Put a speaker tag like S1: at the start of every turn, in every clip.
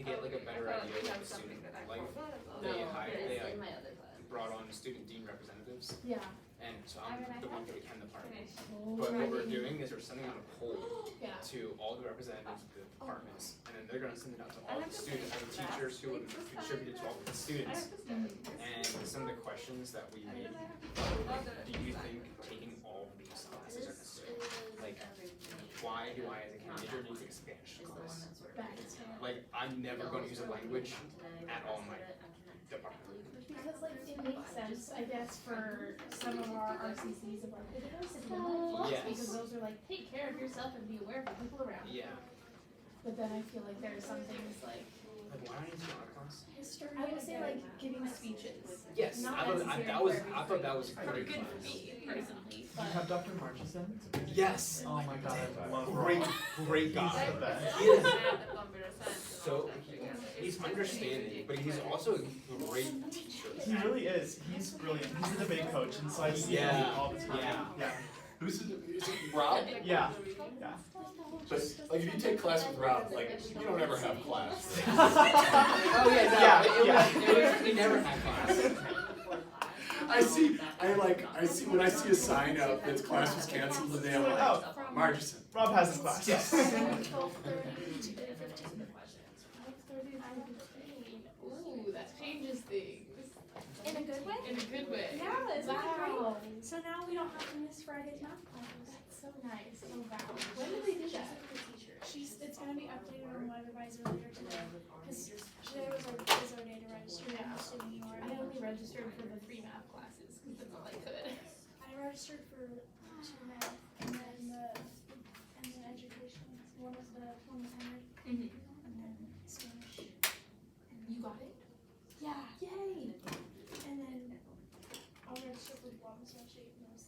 S1: get like a better idea of the student life, they brought on student dean representatives.
S2: Yeah.
S1: And so I'm the one who attend the party. But what we're doing is we're sending out a poll to all the representatives of the departments, and then they're going to send it out to all the students and the teachers who would contribute to all the students. And some of the questions that we made, do you think taking all of these classes are necessary? Like, why do I as a Chem major need to take a Spanish class? Like, I'm never going to use a language at all in my department.
S2: Because like it makes sense, I guess, for some of our RCCs of like, because those are like, take care of yourself and be aware of the people around you.
S1: Yeah.
S2: But then I feel like there are some things like
S1: why don't you do art class?
S2: history. I would say like giving speeches.
S1: Yes,
S2: Not
S1: I thought that was
S2: pretty
S1: great
S2: good for
S1: class.
S2: me personally.
S3: You have Dr. Marchison?
S1: Yes.
S3: Oh my god, I love
S1: Great guy.
S3: He's the best.
S1: He is so he's understanding, but he's also a great teacher.
S3: He really is. He's brilliant. He's a debate coach, and so I see him all the time. Yeah.
S4: Is it Rob?
S3: Yeah.
S4: But like if you take class with Rob, like you don't ever have class.
S1: Oh yeah, no, we never had class.
S4: I see when I see a sign up that class was canceled today, I'm like, oh, Marchison.
S3: Rob has his class.
S4: Yes.
S2: 12:30. Ooh, that changes things.
S5: In a good way?
S2: In a good way.
S5: Yeah, isn't that
S2: Wow.
S5: great? So now we don't have to miss Friday's math classes.
S2: That's so nice. Oh wow. When did they do that?
S5: It's gonna be updated on Web Advisor later today. Because today was our day to register.
S2: Yeah.
S5: I'm assuming you
S2: I only registered for the 3 math classes because that's all I could.
S5: I registered for 2 math and then education. One was the 2100
S2: Mm-hmm.
S5: and then Spanish.
S2: You got it?
S5: Yeah.
S2: Yay!
S5: And then I'll register for one spreadsheet and those.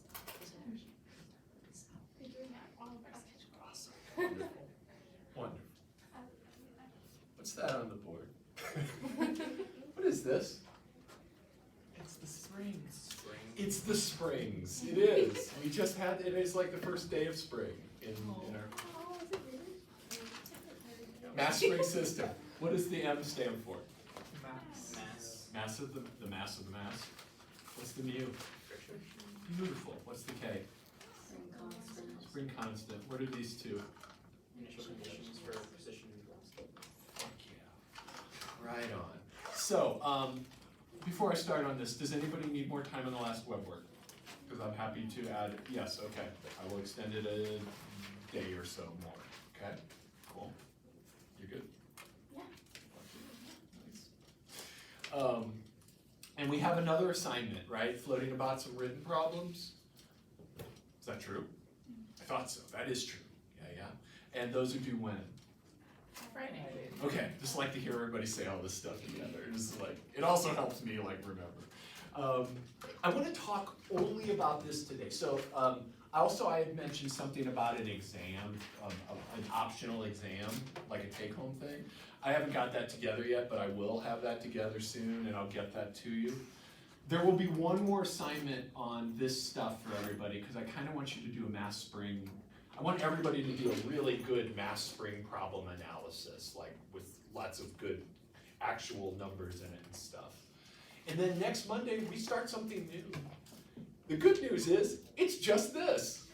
S5: You're doing that all of us.
S4: Wonderful. Wonderful. What's that on the board? What is this?
S3: It's the springs.
S4: It's the springs. It is. We just had. It is like the first day of spring in our
S5: Oh, is it really?
S4: mass spring system. What does the M stand for?
S3: Max.
S4: Mass of the mass of the mass. What's the mu? Beautiful. What's the K? Spring constant. What are these two?
S1: Initial conditions for precision velocity.
S4: Fuck yeah. Right on. So, before I start on this, does anybody need more time on the last web work? Because I'm happy to add, yes, okay. I will extend it a day or so more. Okay? Cool. You good?
S5: Yeah.
S4: Nice. And we have another assignment, right? Floating about some written problems. Is that true? I thought so. That is true. Yeah. And those are due when?
S2: Friday.
S4: Okay, just like to hear everybody say all this stuff together. It's like, it also helps me like remember. I want to talk only about this today. So I had mentioned something about an exam, an optional exam, like a take-home thing. I haven't got that together yet, but I will have that together soon, and I'll get that to you. There will be one more assignment on this stuff for everybody, because I kind of want you to do a mass spring. I want everybody to do a really good mass spring problem analysis, like with lots of good actual numbers in it and stuff. And then next Monday, we start something new. The good news is, it's just this,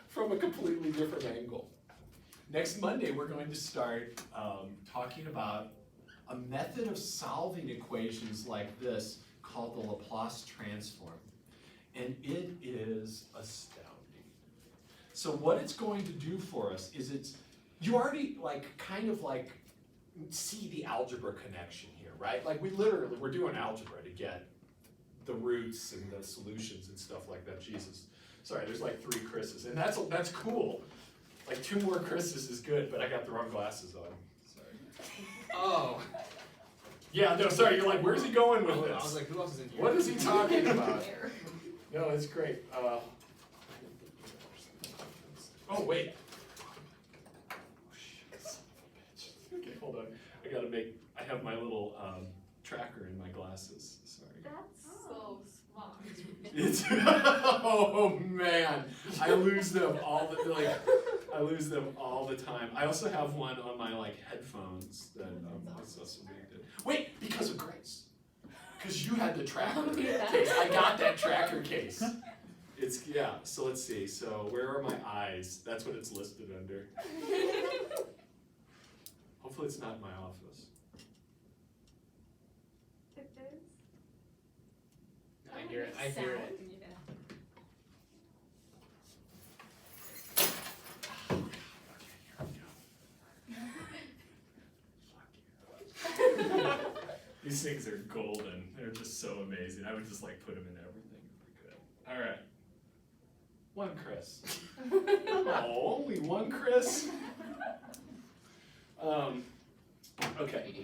S4: from a completely different angle. Next Monday, we're going to start talking about a method of solving equations like this called the Laplace transform. And it is astounding. So what it's going to do for us is you already kind of see the algebra connection here, right? Like we're doing algebra to get the roots and the solutions and stuff like that. Jesus, sorry, there's like 3 Chris's, and that's cool. Like 2 more Chris's is good, but I got the wrong glasses on. Sorry.
S1: Oh.
S4: Yeah, no, sorry. You're like, where's he going with this?
S1: I was like, who else is in here?
S4: What is he talking about? No, it's great. Oh, wait. Oh, shit, son of a bitch. Okay, hold on. I have my little tracker in my glasses. Sorry.
S2: That's so smart.
S4: It's, oh man, I lose them all the, I lose them all the time. I also have one on my like headphones that was also being did. Wait, because of Grace. Because you had the tracker case. I got that tracker case. It's, yeah, so let's see. So where are my eyes? That's what it's listed under. Hopefully it's not in my office.
S5: It is.
S1: I hear it. I hear it.
S4: These things are golden. They're just so amazing. I would just like put them in everything if we could. All right. One Chris. Oh, only one Chris? Okay.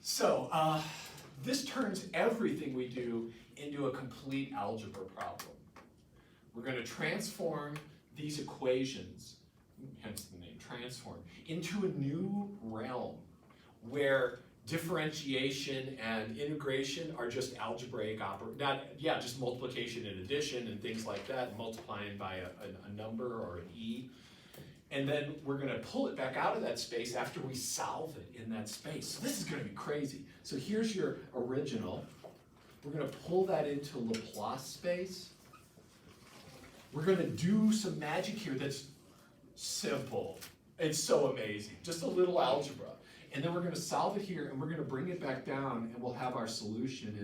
S4: So, this turns everything we do into a complete algebra problem. We're going to transform these equations, hence the name transform, into a new realm where differentiation and integration are just algebraic just multiplication and addition and things like that, multiplying by a number or an e. And then we're going to pull it back out of that space after we solve it in that space. So this is going to be crazy. So here's your original. We're going to pull that into Laplace space. We're going to do some magic here that's simple. It's so amazing. Just a little algebra. And then we're going to solve it here, and we're going to bring it back down, and we'll have our solution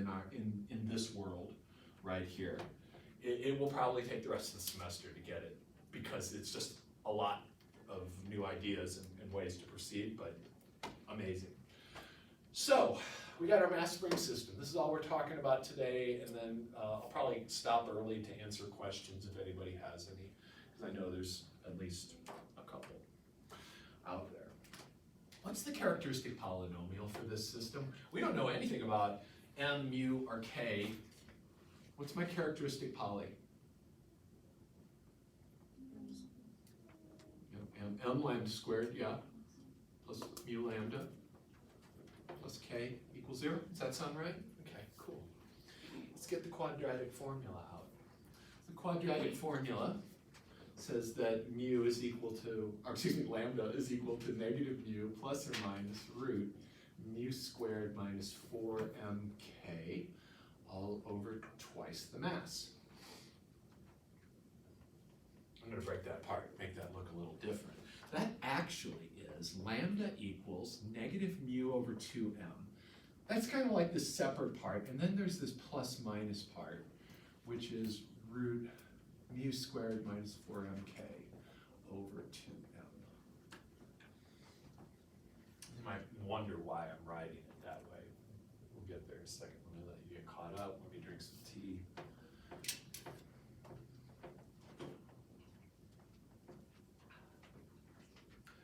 S4: in this world right here. It will probably take the rest of the semester to get it, because it's just a lot of new ideas and ways to proceed, but amazing. So, we got our mass spring system. This is all we're talking about today, and then I'll probably stop early to answer questions if anybody has any, because I know there's at least a couple out there. What's the characteristic polynomial for this system? We don't know anything about m, mu, or k. What's my characteristic poly? M lambda squared, yeah, plus mu lambda, plus k equals 0. Does that sound right? Okay, cool. Let's get the quadratic formula out. The quadratic formula says that mu is equal to, or excuse me, lambda is equal to negative mu plus or minus root mu squared minus 4mk all over twice the mass. I'm going to break that apart, make that look a little different. That actually is lambda equals negative mu over 2m. That's kind of like the separate part, and then there's this plus minus part, which is root mu squared minus 4mk over 2m. You might wonder why I'm writing it that way. We'll get there in a second. Let me let you get caught up. Let me drink some tea.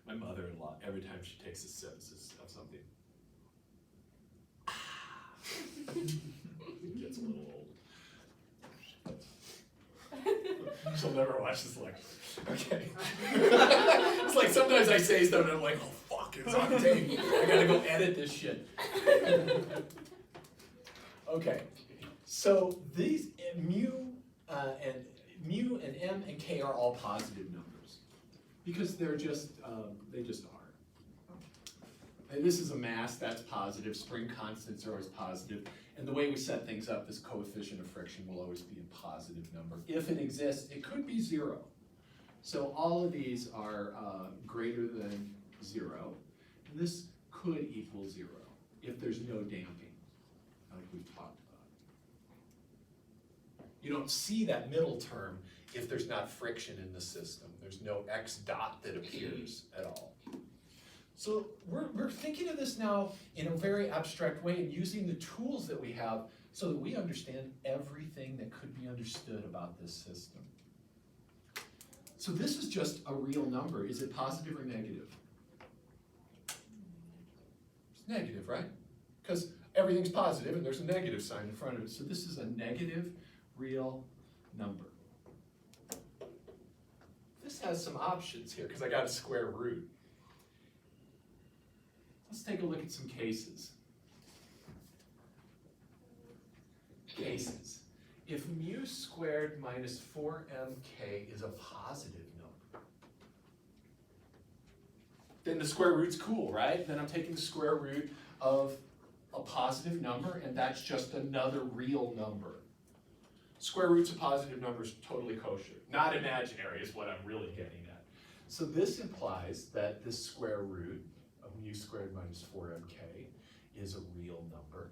S4: My mother-in-law, every time she takes a sip of something, it gets a little old. She'll never watch this lecture. Okay. It's like sometimes I say stuff and I'm like, oh fuck, it's on tape. I gotta go edit this shit. Okay. So these mu and m and k are all positive numbers because they're just they just are. And this is a mass, that's positive. Spring constants are always positive. And the way we set things up, this coefficient of friction will always be a positive number. If it exists, it could be 0. So all of these are greater than 0. And this could equal 0 if there's no damping, like we've talked about. You don't see that middle term if there's not friction in the system. There's no x dot that appears at all. So we're thinking of this now in a very abstract way and using the tools that we have so that we understand everything that could be understood about this system. So this is just a real number. Is it positive or negative? It's negative, right? Because everything's positive and there's a negative sign in front of it. So this is a negative real number. This has some options here because I got a square root. Let's take a look at some cases. Cases. If mu squared minus 4mk is a positive number, then the square root's cool, right? Then I'm taking the square root of a positive number, and that's just another real number. Square roots of positive numbers, totally kosher. Not imaginary is what I'm really getting at. So this implies that this square root of mu squared minus 4mk is a real number.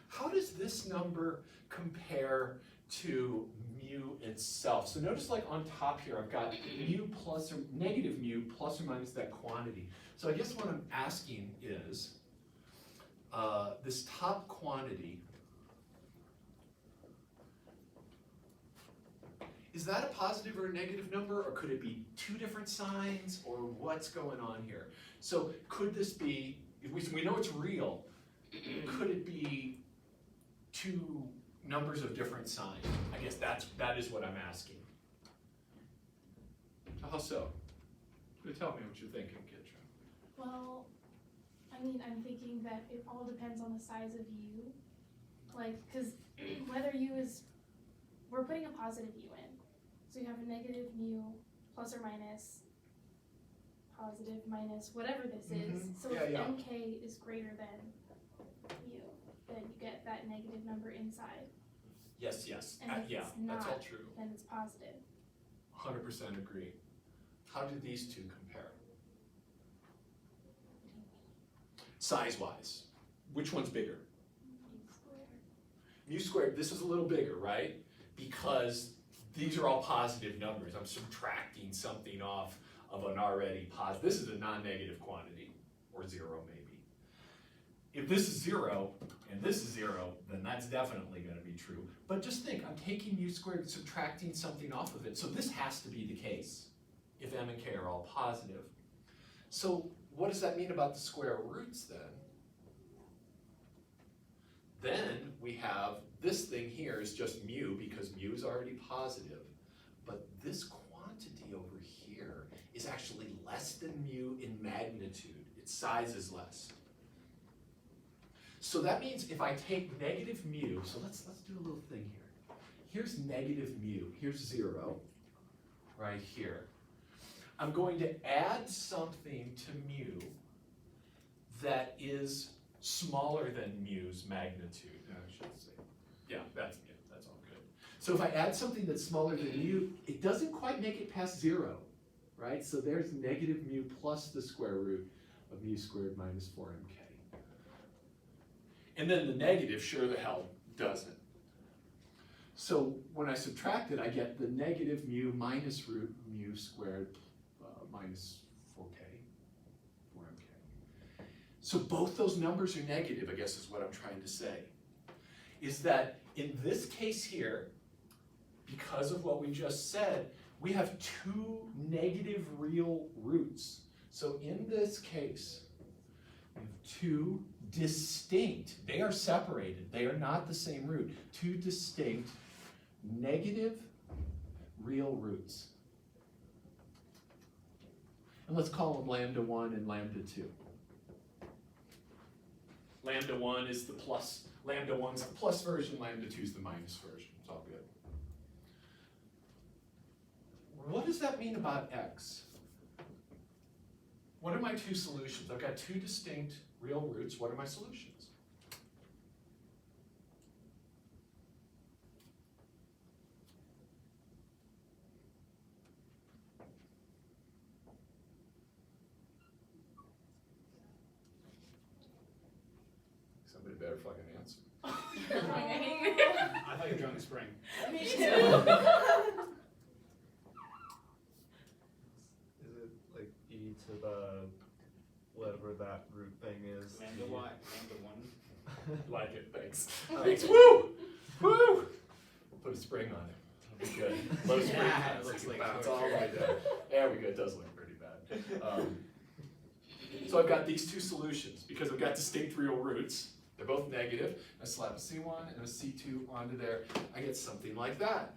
S4: How does this number compare to mu itself? So notice like on top here, I've got mu plus or negative mu plus or minus that quantity. So I guess what I'm asking is, this top quantity, is that a positive or a negative number, or could it be two different signs, or what's going on here? So could this be, if we know it's real, could it be two numbers of different signs? I guess that is what I'm asking. How so? Tell me what you're thinking, Kitra.
S2: Well, I mean, I'm thinking that it all depends on the size of u. Like, because whether u is, we're putting a positive u in. So you have a negative mu plus or minus, positive minus, whatever this is. So if mk is greater than mu, then you get that negative number inside.
S4: Yes,
S2: And if it's not,
S4: that's all true.
S2: then it's positive.
S4: 100% agree. How do these two compare? Size-wise, which one's bigger? Mu squared, this is a little bigger, right? Because these are all positive numbers. I'm subtracting something off of an already positive. This is a non-negative quantity, or zero maybe. If this is zero, and this is zero, then that's definitely gonna be true. But just think, I'm taking mu squared, subtracting something off of it, so this has to be the case if m and k are all positive. So what does that mean about the square roots then? Then we have this thing here is just mu because mu is already positive, but this quantity over here is actually less than mu in magnitude. Its size is less. So that means if I take negative mu, so let's do a little thing here. Here's negative mu, here's 0, right here. I'm going to add something to mu that is smaller than mu's magnitude, I should say. Yeah, that's all good. So if I add something that's smaller than mu, it doesn't quite make it past 0, right? So there's negative mu plus the square root of mu squared minus 4mk. And then the negative sure the hell doesn't. So when I subtract it, I get the negative mu minus root mu squared minus 4mk. So both those numbers are negative, I guess is what I'm trying to say. Is that in this case here, because of what we just said, we have two negative real roots. So in this case, we have two distinct, they are separated, they are not the same root, two distinct negative real roots. And let's call them lambda 1 and lambda 2. Lambda 1 is the plus, lambda 1's the plus version, lambda 2 is the minus version. It's all good. What does that mean about x? What are my two solutions? I've got two distinct real roots. What are my solutions? Somebody better fucking answer.
S1: I thought you were drawing a spring.
S2: Me too.
S6: Is it like e to the whatever that root thing is?
S1: Lambda y, lambda 1.
S4: Like it, thanks. Thanks, woo! Woo! We'll put a spring on it. It'll be good. Low spring,
S1: Yeah, it
S4: so
S1: looks
S4: you can
S1: like
S4: bounce
S1: so
S4: all the way down. There we go, it does look pretty bad. So I've got these two solutions, because I've got distinct real roots. They're both negative. I slap a C1 and a C2 onto there. I get something like that.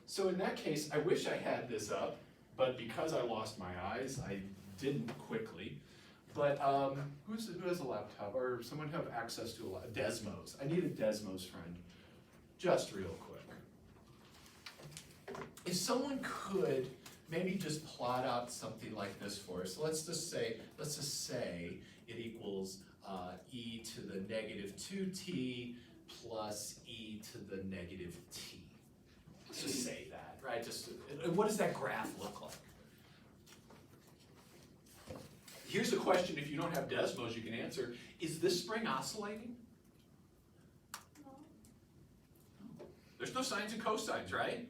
S4: So in that case, I wish I had this up, but because I lost my eyes, I didn't quickly. But who has a laptop, or someone have access to a Desmos? I need a Desmos friend, just real quick. If someone could maybe just plot out something like this for us. So let's just say it equals e to the negative 2t plus e to the negative t. Let's just say that, right? Just what does that graph look like? Here's a question if you don't have Desmos you can answer. Is this spring oscillating?
S5: No.
S4: There's no sines and cosines, right?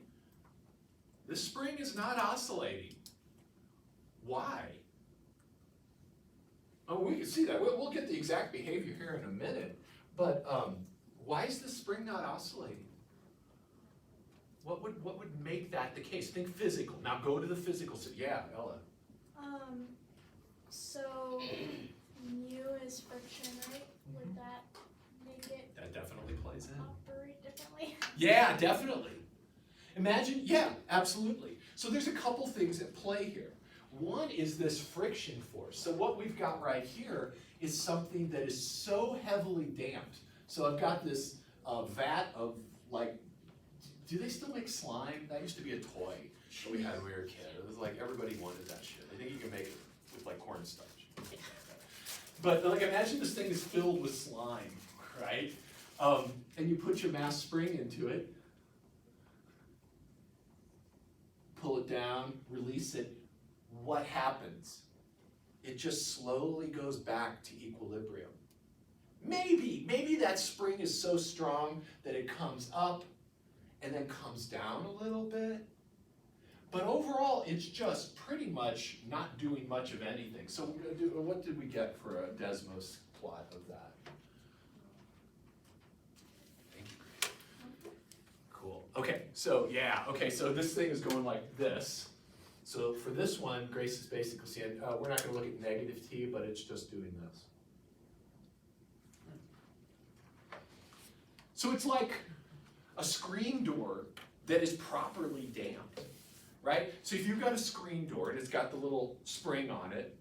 S4: This spring is not oscillating. Why? Oh, we can see that. We'll get the exact behavior here in a minute. But why is this spring not oscillating? What would make that the case? Think physical. Now go to the physical. Yeah, Ella.
S5: So mu is friction, right? Would that make it
S4: That definitely plays in.
S5: operate differently?
S4: Yeah, definitely. Imagine, yeah, absolutely. So there's a couple things at play here. One is this friction force. So what we've got right here is something that is so heavily damped. So I've got this vat of like, do they still make slime? That used to be a toy that we had when we were a kid. It was like everybody wanted that shit. I think you can make it with like cornstarch. But like imagine this thing is filled with slime, right? And you put your mass spring into it, pull it down, release it. What happens? It just slowly goes back to equilibrium. Maybe that spring is so strong that it comes up and then comes down a little bit. But overall, it's just pretty much not doing much of anything. So what did we get for a Desmos plot of that? Thank you. Cool. Okay, so yeah, okay, so this thing is going like this. So for this one, Grace is basically saying, we're not going to look at negative t, but it's just doing this. So it's like a screen door that is properly damped, right? So if you've got a screen door and it's got the little spring on it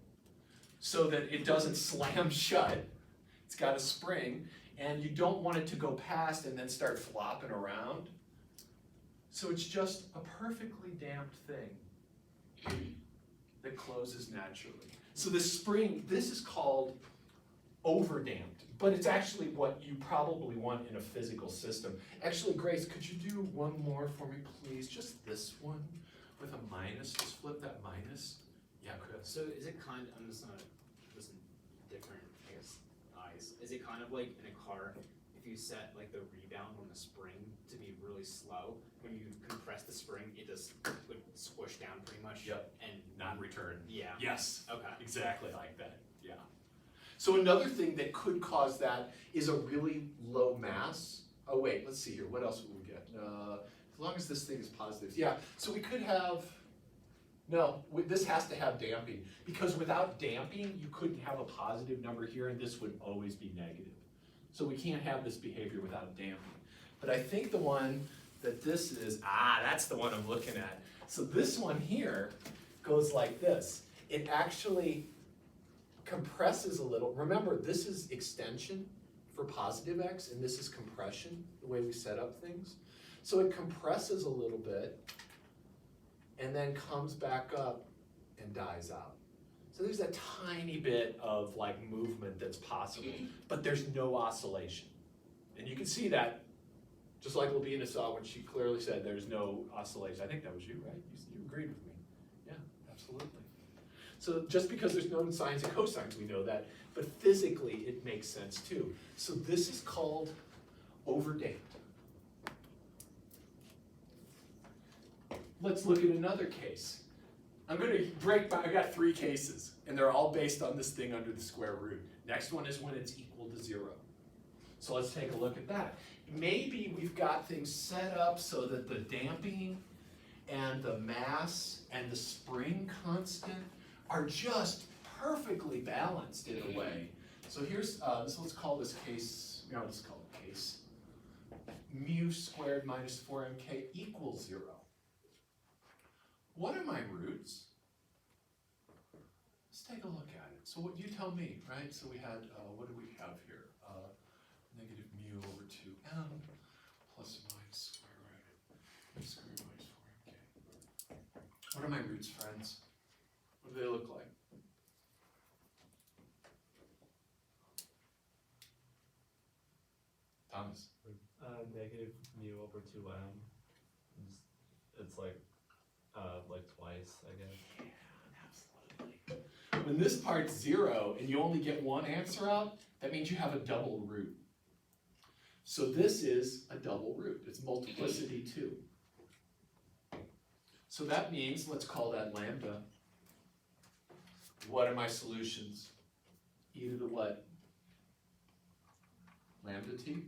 S4: so that it doesn't slam shut, it's got a spring, and you don't want it to go past and then start flopping around. So it's just a perfectly damped thing that closes naturally. So this spring, this is called overdamped, but it's actually what you probably want in a physical system. Actually, Grace, could you do one more for me, please? Just this one with a minus. Just flip that minus. Yeah, Chris.
S1: So is it kind of, I'm just gonna listen different, I guess, eyes. Is it kind of like in a car, if you set like the rebound on the spring to be really slow, when you compress the spring, it just would squish down pretty much?
S4: Yep.
S1: And
S4: Not return.
S1: yeah.
S4: Yes.
S1: Okay.
S4: Exactly like that. Yeah. So another thing that could cause that is a really low mass. Oh wait, let's see here. What else would we get? As long as this thing is positive. Yeah. So we could have. No, this has to have damping, because without damping, you couldn't have a positive number here, and this would always be negative. So we can't have this behavior without damping. But I think the one that this is, that's the one I'm looking at. So this one here goes like this. It actually compresses a little. Remember, this is extension for positive x, and this is compression, the way we set up things. So it compresses a little bit, and then comes back up and dies out. So there's a tiny bit of like movement that's possible, but there's no oscillation. And you can see that, just like Labina saw when she clearly said there's no oscillation. I think that was you, right? You agreed with me. Yeah, absolutely. So just because there's no sines and cosines, we know that, but physically it makes sense too. So this is called overdamped. Let's look at another case. I'm going to I got 3 cases, and they're all based on this thing under the square root. Next one is when it's equal to 0. So let's take a look at that. Maybe we've got things set up so that the damping and the mass and the spring constant are just perfectly balanced in a way. So here's, let's call this case, let's call it case mu squared minus 4mk equals 0. What are my roots? Let's take a look at it. So what you tell me, right? So we had, what do we have here? Negative mu over 2m plus or minus square root of mu squared minus 4mk. What are my roots, friends? What do they look like? Thomas?
S6: Negative mu over 2m. It's like twice, I guess.
S4: Yeah, absolutely. When this part's 0 and you only get one answer out, that means you have a double root. So this is a double root. It's multiplicity 2. So that means, let's call that lambda. What are my solutions? E to the what? Lambda t?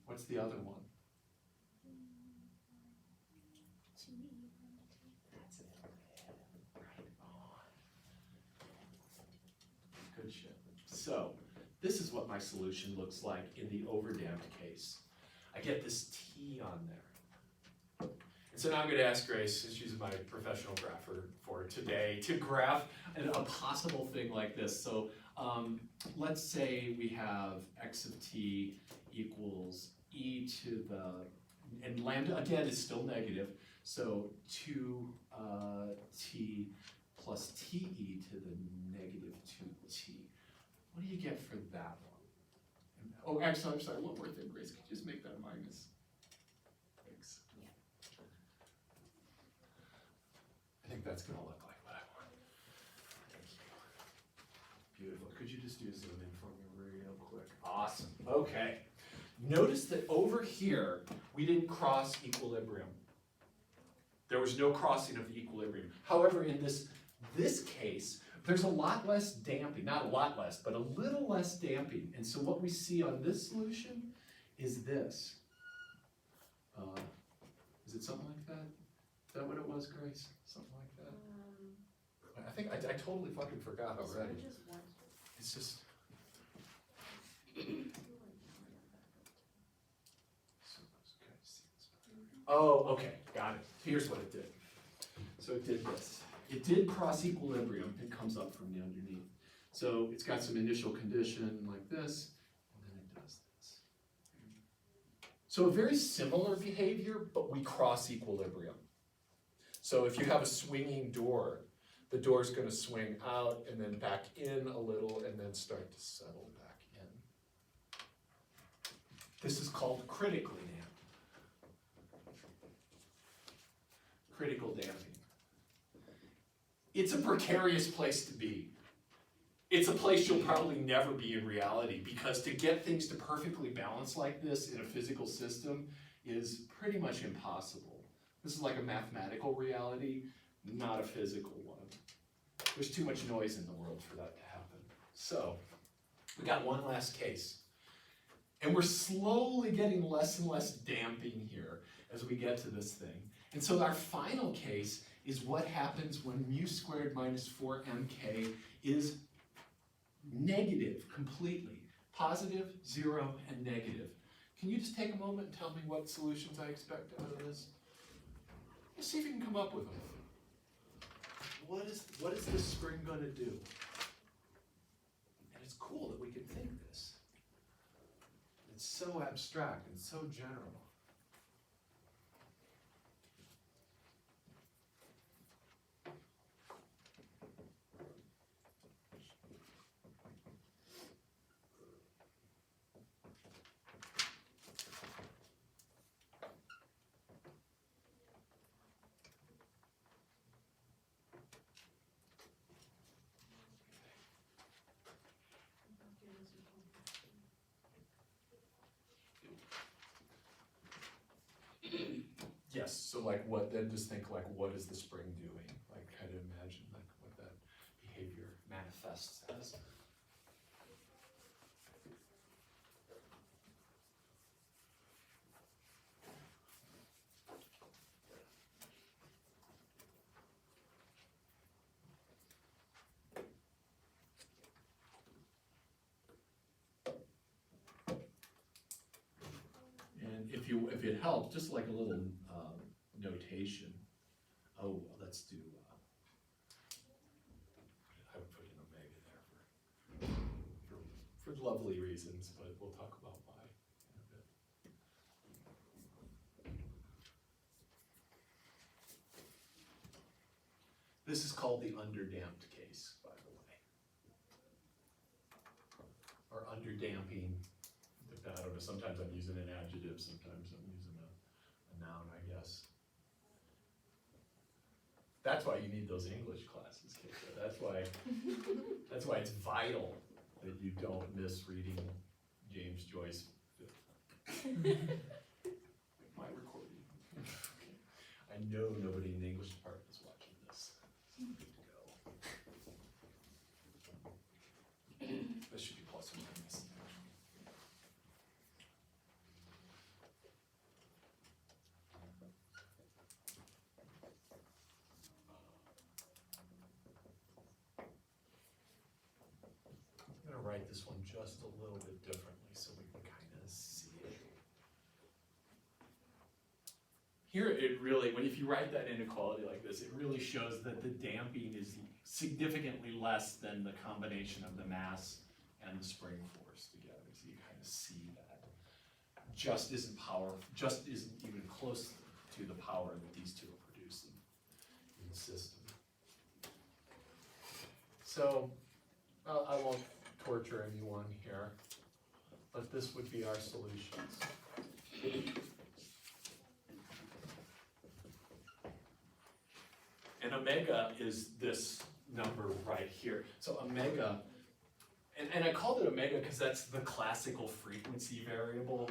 S4: What's the other one? That's it. Right on. Good shit. So, this is what my solution looks like in the overdamped case. I get this t on there. And so now I'm going to ask Grace, since she's my professional grapher for today, to graph a possible thing like this. So let's say we have x of t equals e to the, and lambda again is still negative, so 2t plus te to the negative 2t. What do you get for that one? Oh, actually, I'm sorry, one more thing, Grace, could you just make that a minus? Thanks. I think that's gonna look like what I want. Thank you. Beautiful. Could you just do a zoom in for me real quick? Awesome. Okay. Notice that over here, we didn't cross equilibrium. There was no crossing of equilibrium. However, in this case, there's a lot less damping. Not a lot less, but a little less damping. And so what we see on this solution is this. Is it something like that? Is that what it was, Grace? Something like that? I think I totally fucking forgot already. It's just. Oh, okay, got it. Here's what it did. So it did this. It did cross equilibrium. It comes up from the underneath. So it's got some initial condition like this, and then it does this. So a very similar behavior, but we cross equilibrium. So if you have a swinging door, the door's going to swing out and then back in a little and then start to settle back in. This is called critically damped. Critical damping. It's a precarious place to be. It's a place you'll probably never be in reality, because to get things to perfectly balance like this in a physical system is pretty much impossible. This is like a mathematical reality, not a physical one. There's too much noise in the world for that to happen. So, we got one last case. And we're slowly getting less and less damping here as we get to this thing. And so our final case is what happens when mu squared minus 4mk is negative completely. Positive, 0, and negative. Can you just take a moment and tell me what solutions I expect out of this? Let's see if you can come up with them. What is this spring going to do? And it's cool that we can think this. It's so abstract and so general. Yes, so like what, then just think like, what is the spring doing? Like kind of imagine like what that behavior manifests as. And if it helped, just like a little notation. Oh, let's do. I would put in omega there for lovely reasons, but we'll talk about why in a bit. This is called the underdamped case, by the way. Or underdamping. I don't know, sometimes I'm using an adjective, sometimes I'm using a noun, I guess. That's why you need those English classes, Keisha. That's why it's vital that you don't miss reading James Joyce. My recording. I know nobody in the English department is watching this. Good to go. This should be plus or minus. I'm gonna write this one just a little bit differently so we can kind of see it. Here it really, if you write that inequality like this, it really shows that the damping is significantly less than the combination of the mass and the spring force together. So you kind of see that. Just isn't even close to the power that these two are producing in the system. So, I won't torture anyone here, but this would be our solutions. And omega is this number right here. So omega, and I called it omega because that's the classical frequency variable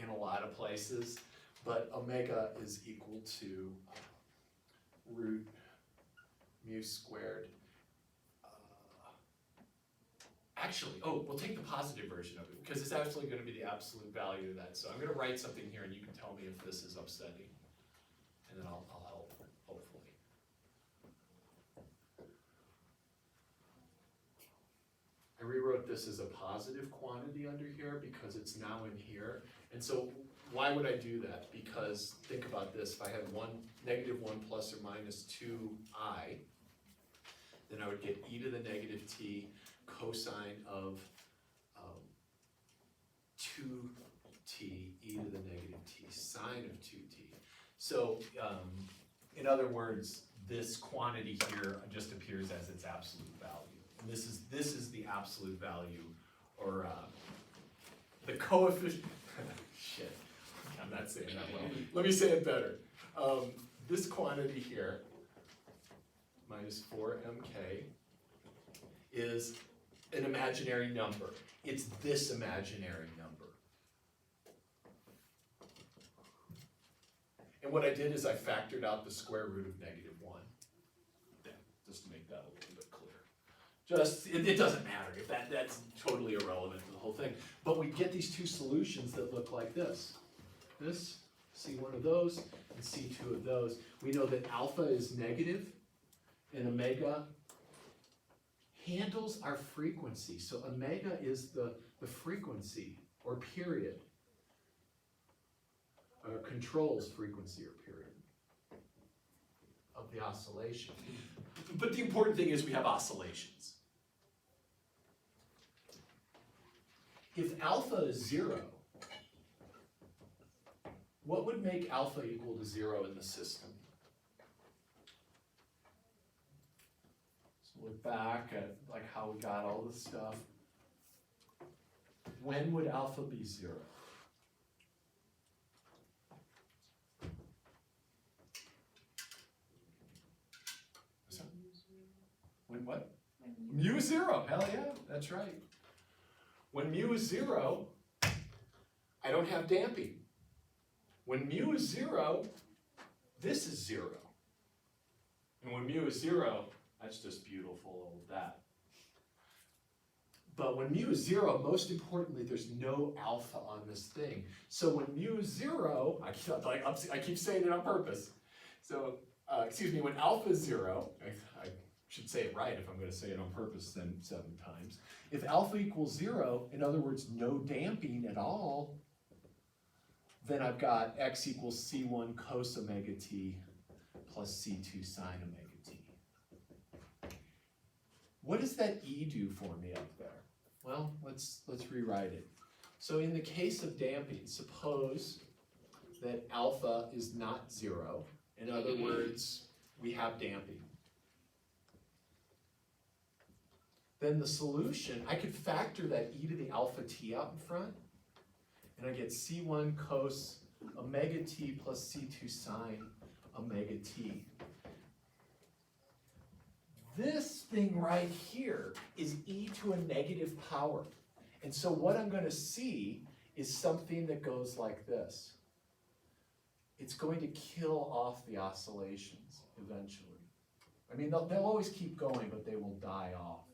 S4: in a lot of places, but omega is equal to root mu squared. Actually, we'll take the positive version of it because it's actually going to be the absolute value of that. So I'm going to write something here and you can tell me if this is upsetting. And then I'll help, hopefully. I rewrote this as a positive quantity under here because it's now in here. And so why would I do that? Because think about this, if I had negative 1 plus or minus 2I, then I would get e to the negative t cosine of 2t e to the negative t sine of 2t. So in other words, this quantity here just appears as its absolute value. And this is the absolute value, or the coefficient. Shit, I'm not saying that well. Let me say it better. This quantity here, minus 4mk, is an imaginary number. It's this imaginary number. And what I did is I factored out the square root of negative 1. Yeah, just to make that a little bit clearer. It doesn't matter. If that's totally irrelevant to the whole thing. But we get these two solutions that look like this. This, see one of those, and see two of those. We know that alpha is negative, and omega handles our frequency. So omega is the frequency, or period, controls frequency or period of the oscillation. But the important thing is we have oscillations. If alpha is 0, what would make alpha equal to 0 in the system? So look back at how we got all this stuff. When would alpha be 0? When what? Mu is 0, hell yeah, that's right. When mu is 0, I don't have damping. When mu is 0, this is 0. And when mu is 0, that's just beautiful, all of that. But when mu is 0, most importantly, there's no alpha on this thing. So when mu is 0, I keep saying it on purpose. So, when alpha is 0, I should say it right if I'm going to say it on purpose then 7 times. If alpha equals 0, in other words, no damping at all, then I've got x equals c1 cos omega t plus c2 sine omega t. What does that e do for me up there? Well, let's rewrite it. So in the case of damping, suppose that alpha is not 0. In other words, we have damping. then the solution, I could factor that e to the alpha t out in front, and I get c1 cos omega t plus c2 sine omega t. This thing right here is e to a negative power. And so what I'm going to see is something that goes like this. It's going to kill off the oscillations eventually. I mean, they'll always keep going, but they will die off.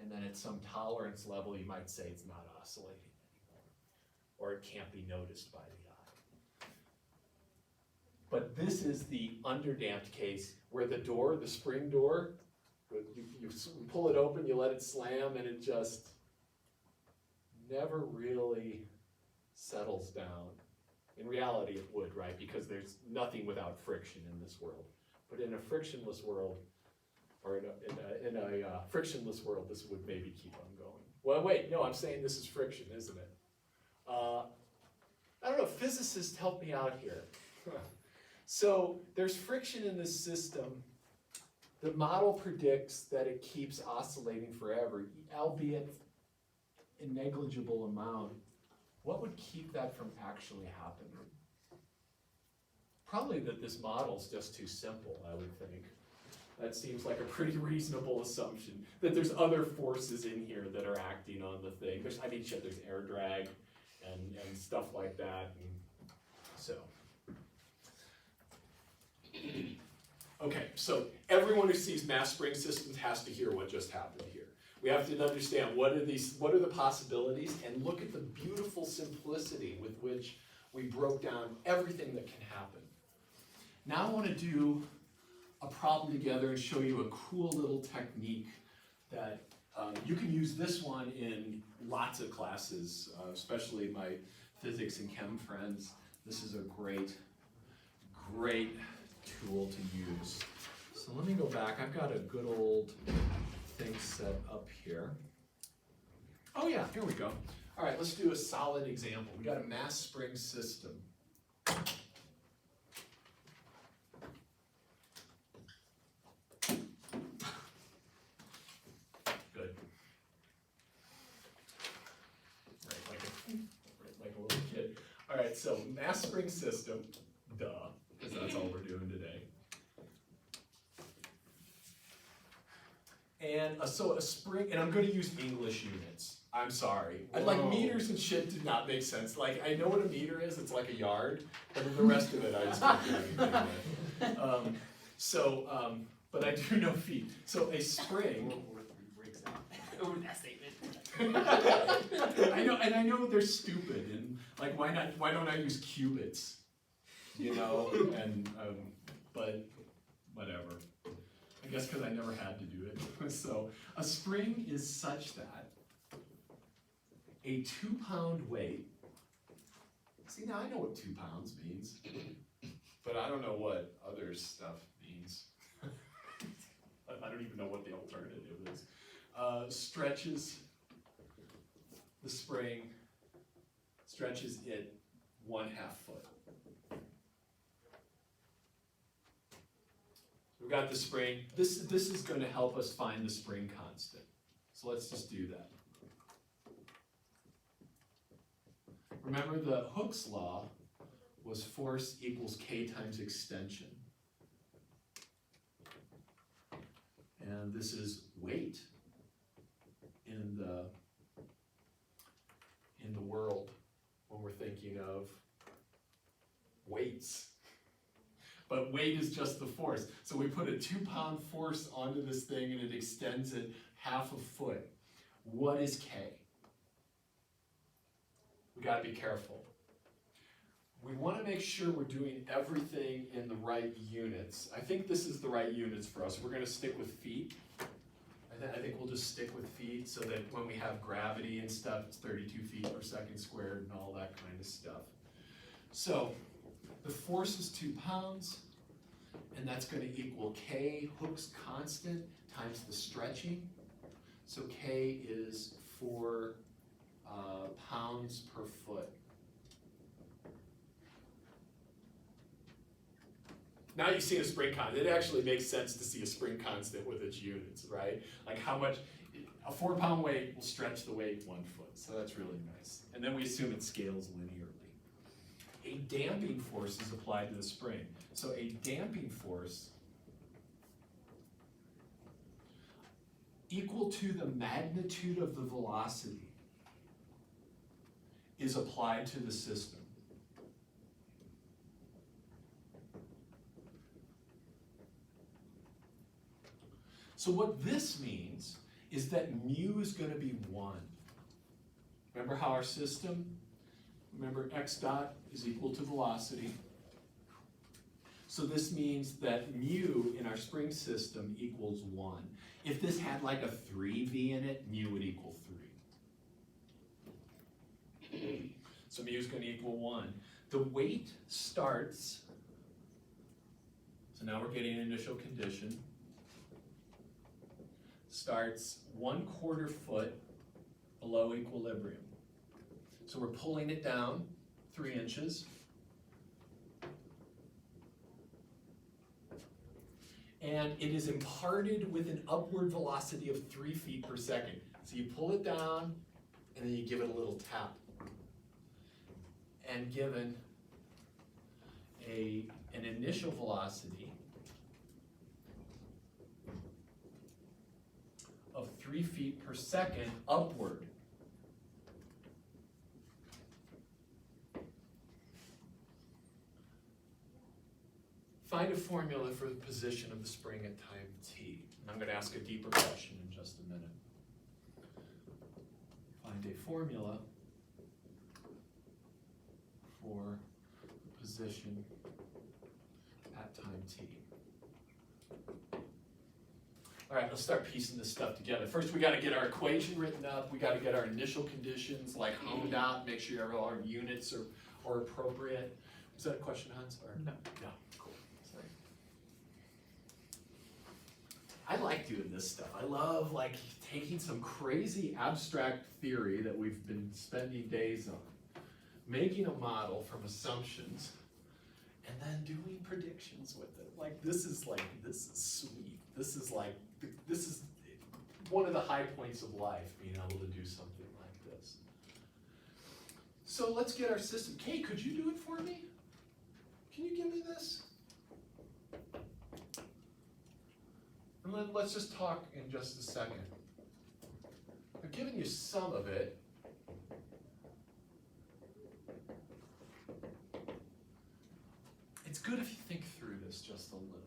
S4: And then at some tolerance level, you might say it's not oscillating anymore, or it can't be noticed by the eye. But this is the underdamped case where the door, the spring door, you pull it open, you let it slam, and it just never really settles down. In reality, it would, right? Because there's nothing without friction in this world. But in a frictionless world, or in a frictionless world, this would maybe keep on going. Well, wait, no, I'm saying this is friction, isn't it? I don't know, physicists help me out here. So there's friction in this system. The model predicts that it keeps oscillating forever, albeit a negligible amount. What would keep that from actually happening? Probably that this model's just too simple, I would think. That seems like a pretty reasonable assumption, that there's other forces in here that are acting on the thing. There's air drag and stuff like that, and so. Okay, so everyone who sees mass spring systems has to hear what just happened here. We have to understand what are the possibilities, and look at the beautiful simplicity with which we broke down everything that can happen. Now I want to do a problem together and show you a cool little technique that you can use this one in lots of classes, especially my physics and chem friends. This is a great tool to use. So let me go back. I've got a good old thing set up here. Oh yeah, here we go. All right, let's do a solid example. We got a mass spring system. Good. Right, like a little kid. All right, so mass spring system, duh, because that's all we're doing today. And so a spring, and I'm going to use English units. I'm sorry. Like meters and shit did not make sense. Like, I know what a meter is, it's like a yard, but the rest of it I just can't do anything with. But I do know feet. So a spring.
S1: Over that statement.
S4: I know, and I know they're stupid, and like, why don't I use cubits? You know, and but whatever. I guess because I never had to do it. So a spring is such that a 2-pound weight. See, now I know what 2 pounds means, but I don't know what other stuff means. I don't even know what the alternative is. Stretches the spring, stretches it 1/2 foot. We've got the spring. This is going to help us find the spring constant. So let's just do that. Remember, the Hooke's law was force equals K times extension. And this is weight in the world when we're thinking of weights. But weight is just the force. So we put a 2-pound force onto this thing and it extends it 1/2 foot. What is K? We gotta be careful. We wanna make sure we're doing everything in the right units. I think this is the right units for us. We're gonna stick with feet. I think we'll just stick with feet so that when we have gravity and stuff, it's 32 feet per second squared and all that kind of stuff. So the force is 2 pounds, and that's going to equal K, Hooke's constant, times the stretching. So K is 4 pounds per foot. Now you see a spring constant. It actually makes sense to see a spring constant with its units, right? Like how much, A 4-pound weight will stretch the weight 1 foot, so that's really nice. And then we assume it scales linearly. A damping force is applied to the spring. So a damping force equal to the magnitude of the velocity is applied to the system. So what this means is that mu is going to be 1. Remember how our system, remember x dot is equal to velocity. So this means that mu in our spring system equals 1. If this had like a 3v in it, mu would equal 3. So mu is going to equal 1. The weight starts, so now we're getting an initial condition, starts 1/4 foot below equilibrium. So we're pulling it down 3 inches. And it is imparted with an upward velocity of 3 feet per second. So you pull it down, and then you give it a little tap. And given an initial velocity of 3 feet per second upward, find a formula for the position of the spring at time t. And I'm going to ask a deeper question in just a minute. Find a formula for the position at time t. All right, let's start piecing this stuff together. First, we got to get our equation written up. We got to get our initial conditions like honed out, make sure all our units are appropriate. Was that a question, Hans? Or?
S3: No.
S4: No. I like doing this stuff. I love like taking some crazy abstract theory that we've been spending days on, making a model from assumptions, and then doing predictions with it. Like this is sweet. This is one of the high points of life, being able to do something like this. So let's get our system. Kate, could you do it for me? Can you give me this? And then let's just talk in just a second. I've given you some of it. It's good if you think through this just a little,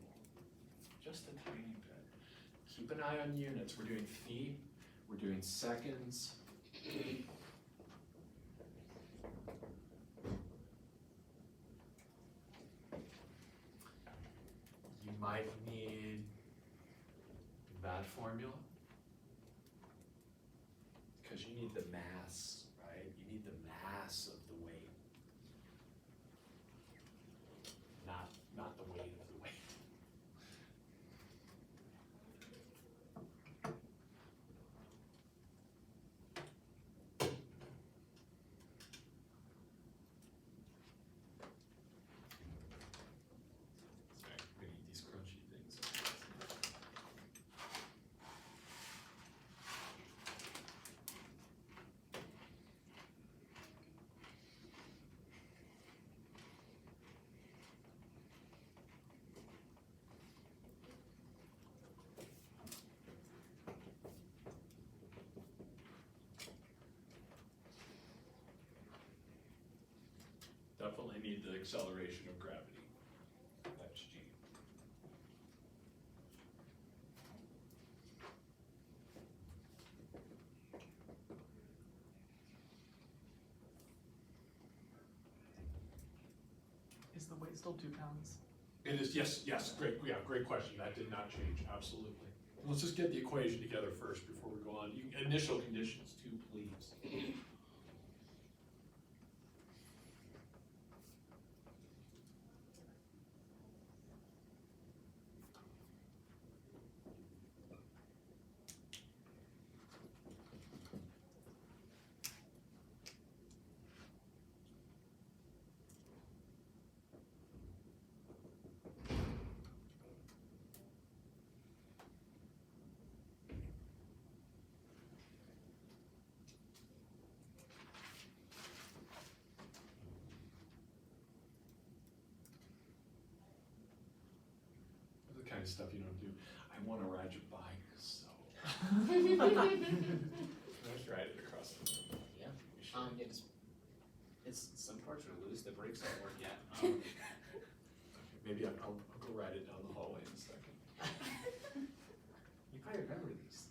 S4: just a tiny bit. Keep an eye on units. We're doing feet, we're doing seconds. You might need that formula, because you need the mass, right? You need the mass of the weight, not the weight of the weight. Sorry, I'm gonna eat these crunchy things. Definitely need the acceleration of gravity. That's G.
S3: Is the weight still 2 pounds?
S4: It is, yes, great question. That did not change, absolutely. Let's just get the equation together first before we go on. Initial conditions too, please. of stuff you don't do. I want to ride your bike, so. Let's ride it across the room.
S1: Yeah.
S4: You should.
S1: It's some parts are loose. The brakes don't work yet.
S4: Maybe I'll go ride it down the hallway in a second.
S1: You probably remember these.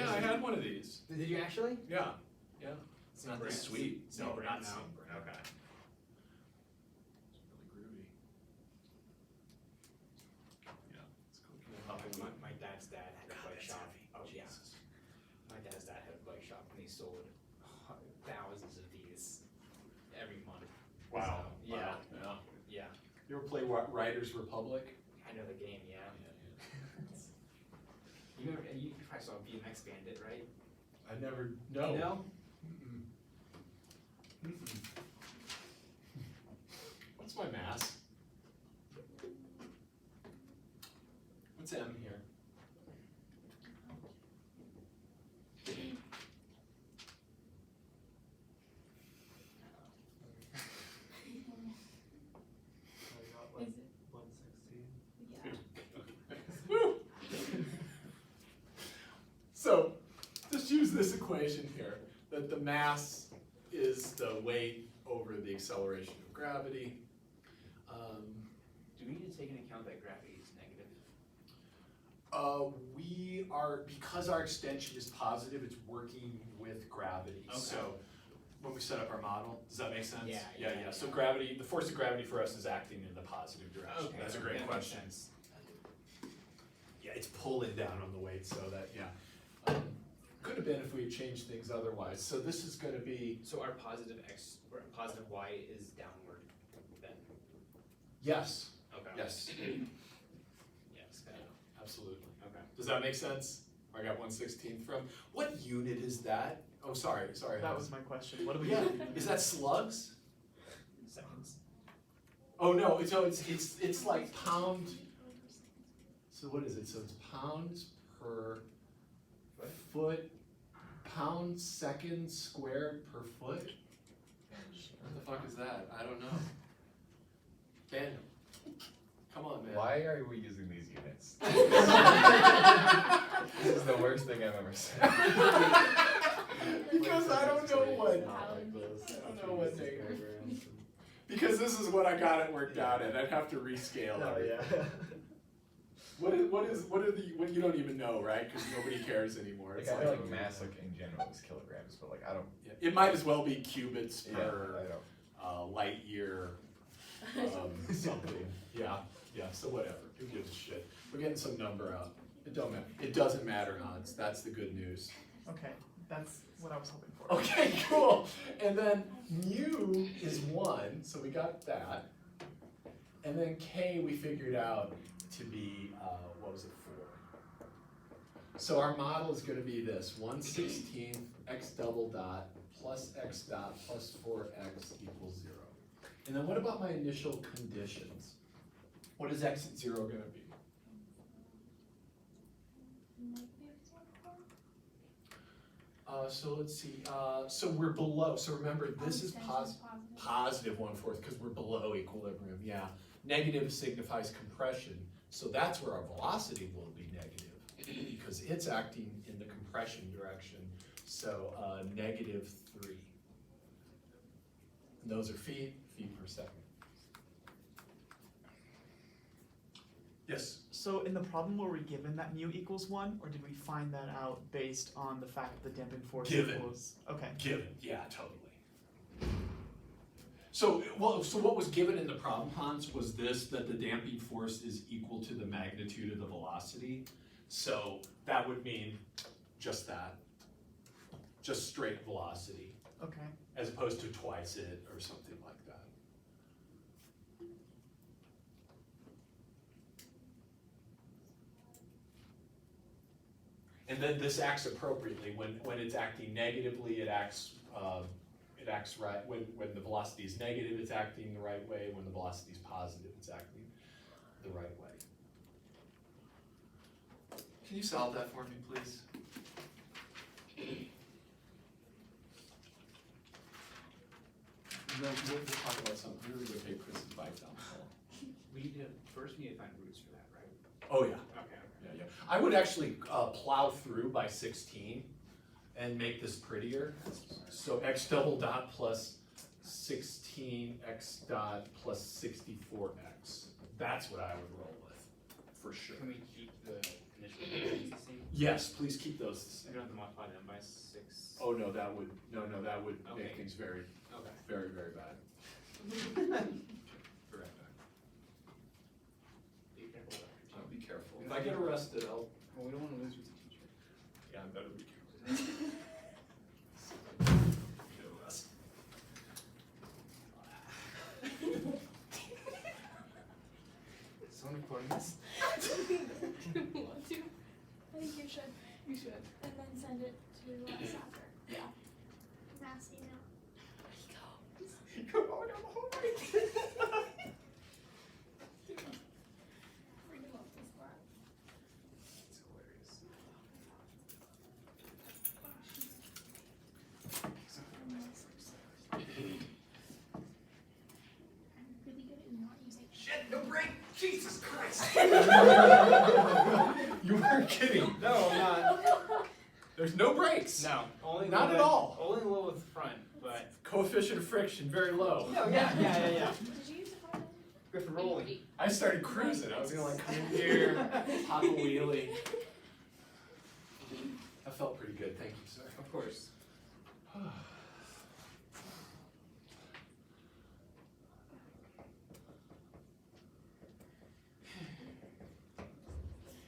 S4: I had one of these.
S1: Did you actually?
S4: Yeah.
S1: It's
S4: Not
S1: brand-
S4: this sweet.
S1: Same
S4: No,
S1: brand
S4: not
S1: now.
S4: same brand.
S1: Okay.
S4: It's really groovy. Yeah, it's cool. Can I hop in?
S1: My dad's dad had a bike shop. Oh yeah.
S4: Jesus.
S1: My dad's dad had a bike shop and he sold thousands of these every month.
S4: Wow.
S1: So, yeah.
S4: Wow.
S1: Yeah.
S4: You ever play Riders Republic?
S1: I know the game. Yeah. You probably saw BMX Bandit, right?
S4: I never. No.
S1: No.
S4: Mm-mm. Mm-mm. What's my mass? What's M here?
S6: I got like
S2: Is it?
S6: 116.
S2: Yeah.
S4: Woo! So, just use this equation here, that the mass is the weight over the acceleration of gravity.
S1: Do we need to take into account that gravity is negative?
S4: We are, because our extension is positive, it's working with gravity.
S1: Okay.
S4: So, when we set up our model, does that make sense?
S1: Yeah.
S4: So gravity, the force of gravity for us is acting in the positive direction.
S1: Okay,
S4: That's a great
S1: that makes
S4: question.
S1: sense.
S4: Yeah, it's pulling down on the weight, so that, could have been if we had changed things otherwise. So this is gonna be,
S1: So our positive x or positive y is downward then?
S4: yes,
S1: Okay.
S4: yes,
S1: Yes.
S4: absolutely.
S1: Okay.
S4: Does that make sense? Where I got 1/16 from? What unit is that? Oh, sorry.
S3: That was my question. What do we
S4: Yeah,
S3: do?
S4: is that slugs?
S1: Seconds.
S4: Oh, no, it's like pound, so what is it? So it's pounds per foot, pound second squared per foot? What the fuck is that? I don't know. Daniel, come on, man.
S7: Why are we using these units? This is the worst thing I've ever said.
S4: Because I don't know what, because this is what I got it worked out at. I'd have to rescale everything. What you don't even know, right? Because nobody cares anymore.
S7: Like,
S4: It's
S7: I know like mass like in general is kilograms, but like I don't.
S4: Yeah, it might as well be cubits
S7: Yeah,
S4: per
S7: I don't.
S4: light year, something. Yeah. So whatever. Who gives a shit? We're getting some number out. It don't matter. It doesn't matter, Hans. That's the good news.
S3: Okay, that's what I was hoping for.
S4: Okay, cool. And then mu is 1, so we got that. And then k we figured out to be, what was it, 4. So our model is gonna be this, 1/16 x double dot plus x dot plus 4x equals 0. And then what about my initial conditions? What is x at 0 gonna be? So let's see, so we're below, so remember, this is positive 1/4 because we're below equilibrium, yeah. Negative signifies compression, so that's where our velocity will be negative because it's acting in the compression direction, so -3. And those are feet per second. Yes?
S3: So in the problem were we given that mu equals 1, or did we find that out based on the fact that the damping force
S4: Given.
S3: equals? Okay.
S4: Given, yeah, totally. So what was given in the problem, Hans, was this, that the damping force is equal to the magnitude of the velocity. So that would mean just that, just straight velocity,
S3: Okay.
S4: as opposed to twice it or something like that. And then this acts appropriately. When it's acting negatively, it acts right. When the velocity is negative, it's acting the right way. When the velocity is positive, it's acting the right way. Can you solve that for me, please? And then we'll talk about something. We're going to pay Chris's bike down the hall.
S1: We first we need to find roots for that, right?
S4: Oh, yeah.
S1: Okay.
S4: Yeah. I would actually plow through by 16 and make this prettier. So x double dot plus 16 x dot plus 64x. That's what I would roll with, for sure.
S1: Can we keep the initial values the same?
S4: Yes, please keep those the
S1: I
S4: same.
S1: don't have to multiply them by 6.
S4: Oh, no, that would
S1: Okay.
S4: make things very,
S1: Okay.
S4: very, very bad.
S1: Correct. Be careful with that.
S4: I'll be careful. If I get arrested, I'll.
S1: Well, we don't want to lose you as a teacher.
S4: Yeah, I better be careful. Get arrested.
S1: Is someone recording this?
S2: Want to?
S5: I think you should.
S2: You should.
S5: And then send it to soccer.
S2: Yeah.
S5: Mass email.
S4: Come on, I'm hungry.
S2: Freedom of this class.
S1: It's hilarious.
S2: I'm really good at not using
S4: Shit, no break! Jesus Christ! You weren't kidding.
S1: No, I'm not.
S4: There's no brakes.
S1: No, only
S4: Not
S1: the
S4: at all.
S1: Only the low at the front, but
S4: Coefficient of friction very low.
S1: no, yeah.
S2: Did you use the phone?
S1: Good for rolling.
S4: I started cruising. I was gonna like come in here, hop a wheelie. That felt pretty good. Thank you, sir.
S1: Of course.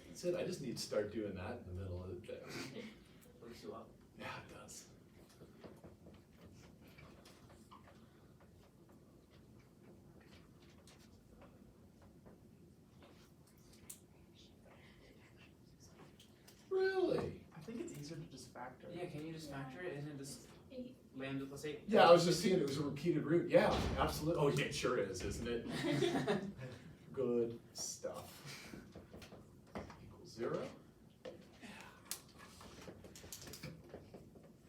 S4: That's it. I just need to start doing that in the middle of the day.
S1: Works you up.
S4: Yeah, it does. Really?
S3: I think it's easier to just factor.
S1: Yeah, can you just factor it? Isn't it just
S2: 8.
S1: lambda plus 8?
S4: Yeah, I was just seeing it was a repeated root. Yeah, absolutely. Oh, yeah, it sure is, isn't it? Good stuff. Equals 0.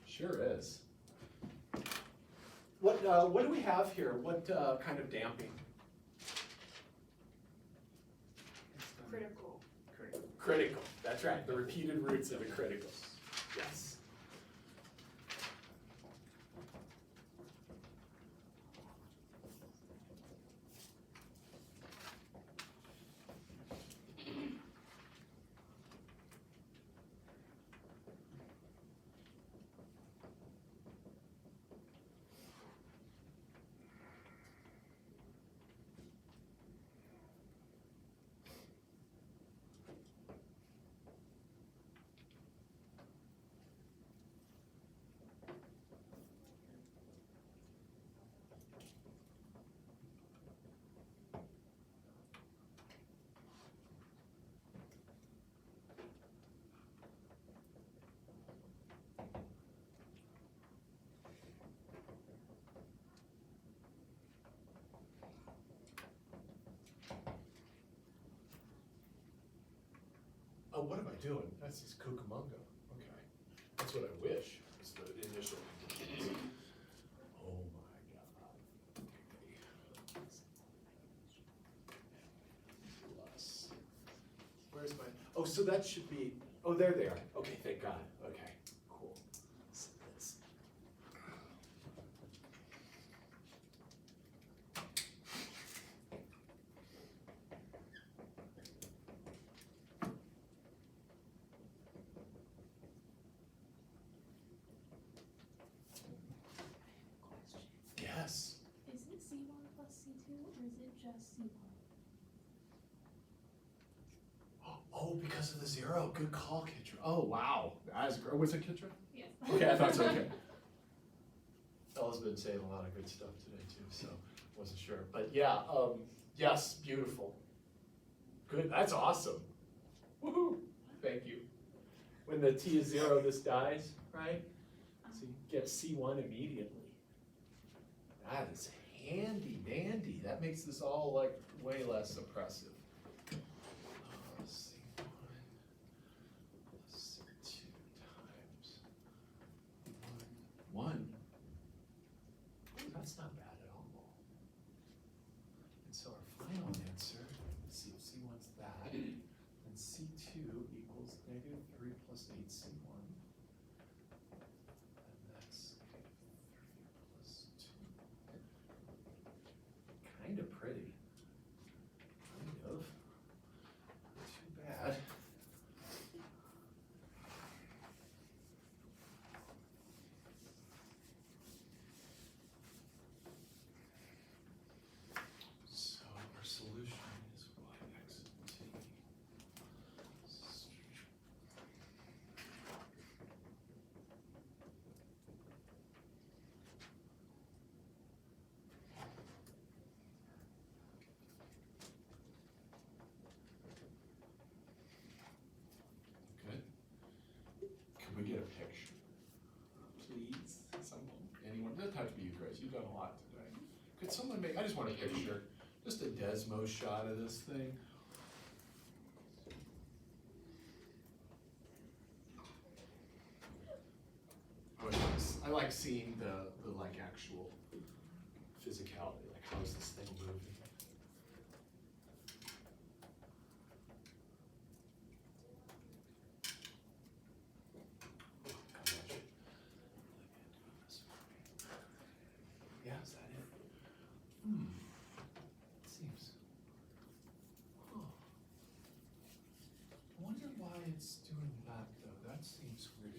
S4: Sure is. What do we have here? What kind of damping?
S2: Critical.
S4: Critical. That's right. The repeated roots of a critical. Yes. Oh, what am I doing? That's just Cucamonga. Okay. That's what I wish was the initial conditions. Oh my God. Okay. Plus. Where's my, oh, so that should be, oh, there they are. Okay, thank God. Okay, cool. So that's, yes.
S2: Is it C1 plus C2 or is it just C1?
S4: Oh, because of the 0. Good call, Kitra. Oh, wow. That is great. Was it Kitra?
S2: Yes.
S4: Okay, I thought so. Okay. Bella's been saying a lot of good stuff today too, so wasn't sure. But yeah, yes, beautiful. Good. That's awesome. Woohoo! Thank you. When the t is 0, this dies, right? So you get C1 immediately. That is handy dandy. That makes this all like way less oppressive. C1 plus C2 times 1. That's not bad at all. And so our final answer plus 8c1. And that's 3 plus 2. Kind of pretty. Kind of. Not too bad. So our solution is yx t. Good. Can we get a picture? Please, someone, anyone, it doesn't have to be you, Grace, you've done a lot today. Could someone make, I just want a picture, just a Desmo shot of this thing. Oh, yes, I like seeing the like actual physicality, like how is this thing moving? Yeah, is that it? Seems. Huh. I wonder why it's doing that though. That seems weird.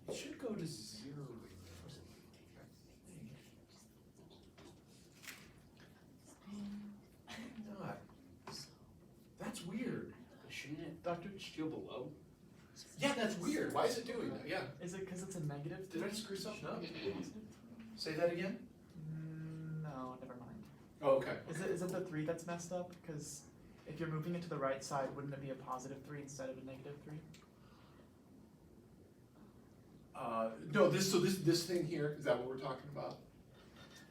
S4: It should go to 0 I think. Not. That's weird.
S1: Shouldn't it
S3: Doctor,
S1: go below?
S4: Yeah, that's weird. Why is it doing that? Yeah.
S3: is it because it's a negative?
S4: Did I screw something up? Say that again?
S3: No, never mind.
S4: Oh, okay.
S3: Is it the 3 that's messed up? Because if you're moving it to the right side, wouldn't it be a positive 3 instead of a negative 3?
S4: No, this thing here, is that what we're talking about?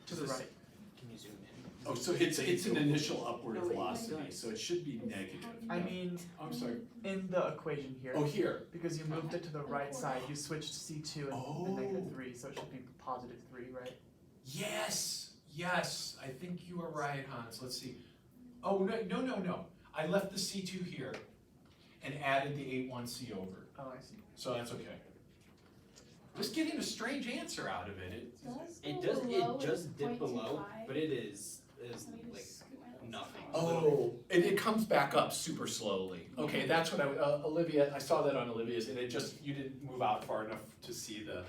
S3: To the
S4: This-
S3: right.
S1: Can you zoom in?
S4: Oh, so it's an initial upward velocity, so it should be negative.
S3: I mean,
S4: I'm sorry.
S3: in the equation here,
S4: Oh, here.
S3: because you moved it to the right side, you switched C2 and the
S4: Oh.
S3: negative 3, so it should be positive 3, right?
S4: Yes, yes, I think you are right, Hans. Let's see. Oh, no. I left the C2 here and added the 8-1C over,
S3: Oh, I see.
S4: so that's okay. Just getting a strange answer out of it.
S1: It does dip below, but it is like nothing.
S4: Oh, it comes back up super slowly. Okay, that's what Olivia, I saw that on Olivia's, and it just, you didn't move out far enough to see the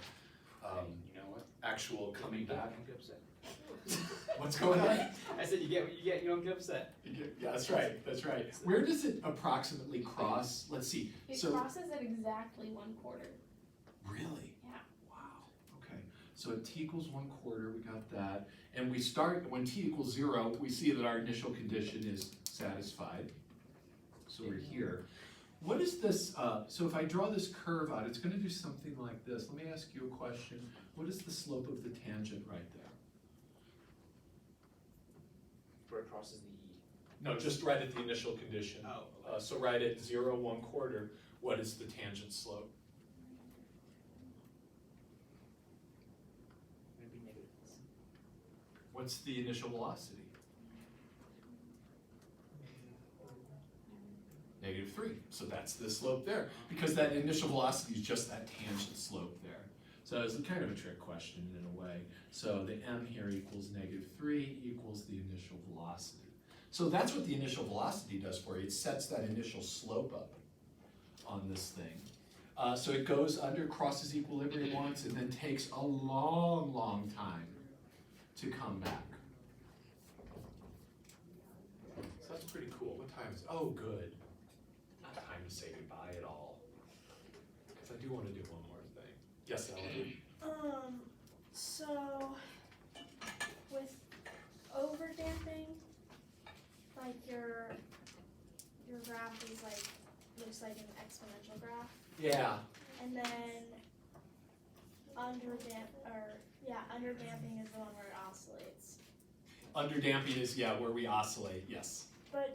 S1: You know what?
S4: actual coming back.
S1: Don't get upset.
S4: What's going on?
S1: I said you get what you get, you don't get upset.
S4: Yeah, that's right. Where does it approximately cross? Let's see.
S2: It
S4: So
S2: crosses at exactly 1/4.
S4: really?
S2: Yeah.
S4: Wow. Okay. So at t equals 1/4, we got that. And we start, when t equals 0, we see that our initial condition is satisfied. So we're here. What is this, so if I draw this curve out, it's gonna do something like this. Let me ask you a question. What is the slope of the tangent right there?
S1: Where it crosses the E.
S4: No, just right at the initial condition.
S1: Oh,
S4: So right at 0, 1/4, what is the tangent slope?
S1: Maybe negative.
S4: What's the initial velocity? -3, so that's the slope there, because that initial velocity is just that tangent slope there. So it's kind of a trick question in a way. So the m here equals -3 equals the initial velocity. So that's what the initial velocity does for you. It sets that initial slope up on this thing. So it goes under, crosses equilibrium once, and then takes a long, long time to come back. So that's pretty cool. What time is it? Oh, good. Not time to say goodbye at all. Because I do want to do one more thing. Yes, Ellen?
S5: So with overdamping, like your graph is like looks like an exponential graph,
S4: Yeah.
S5: and then underdamping is the one where it oscillates.
S4: Underdamping is, where we oscillate, yes.
S5: But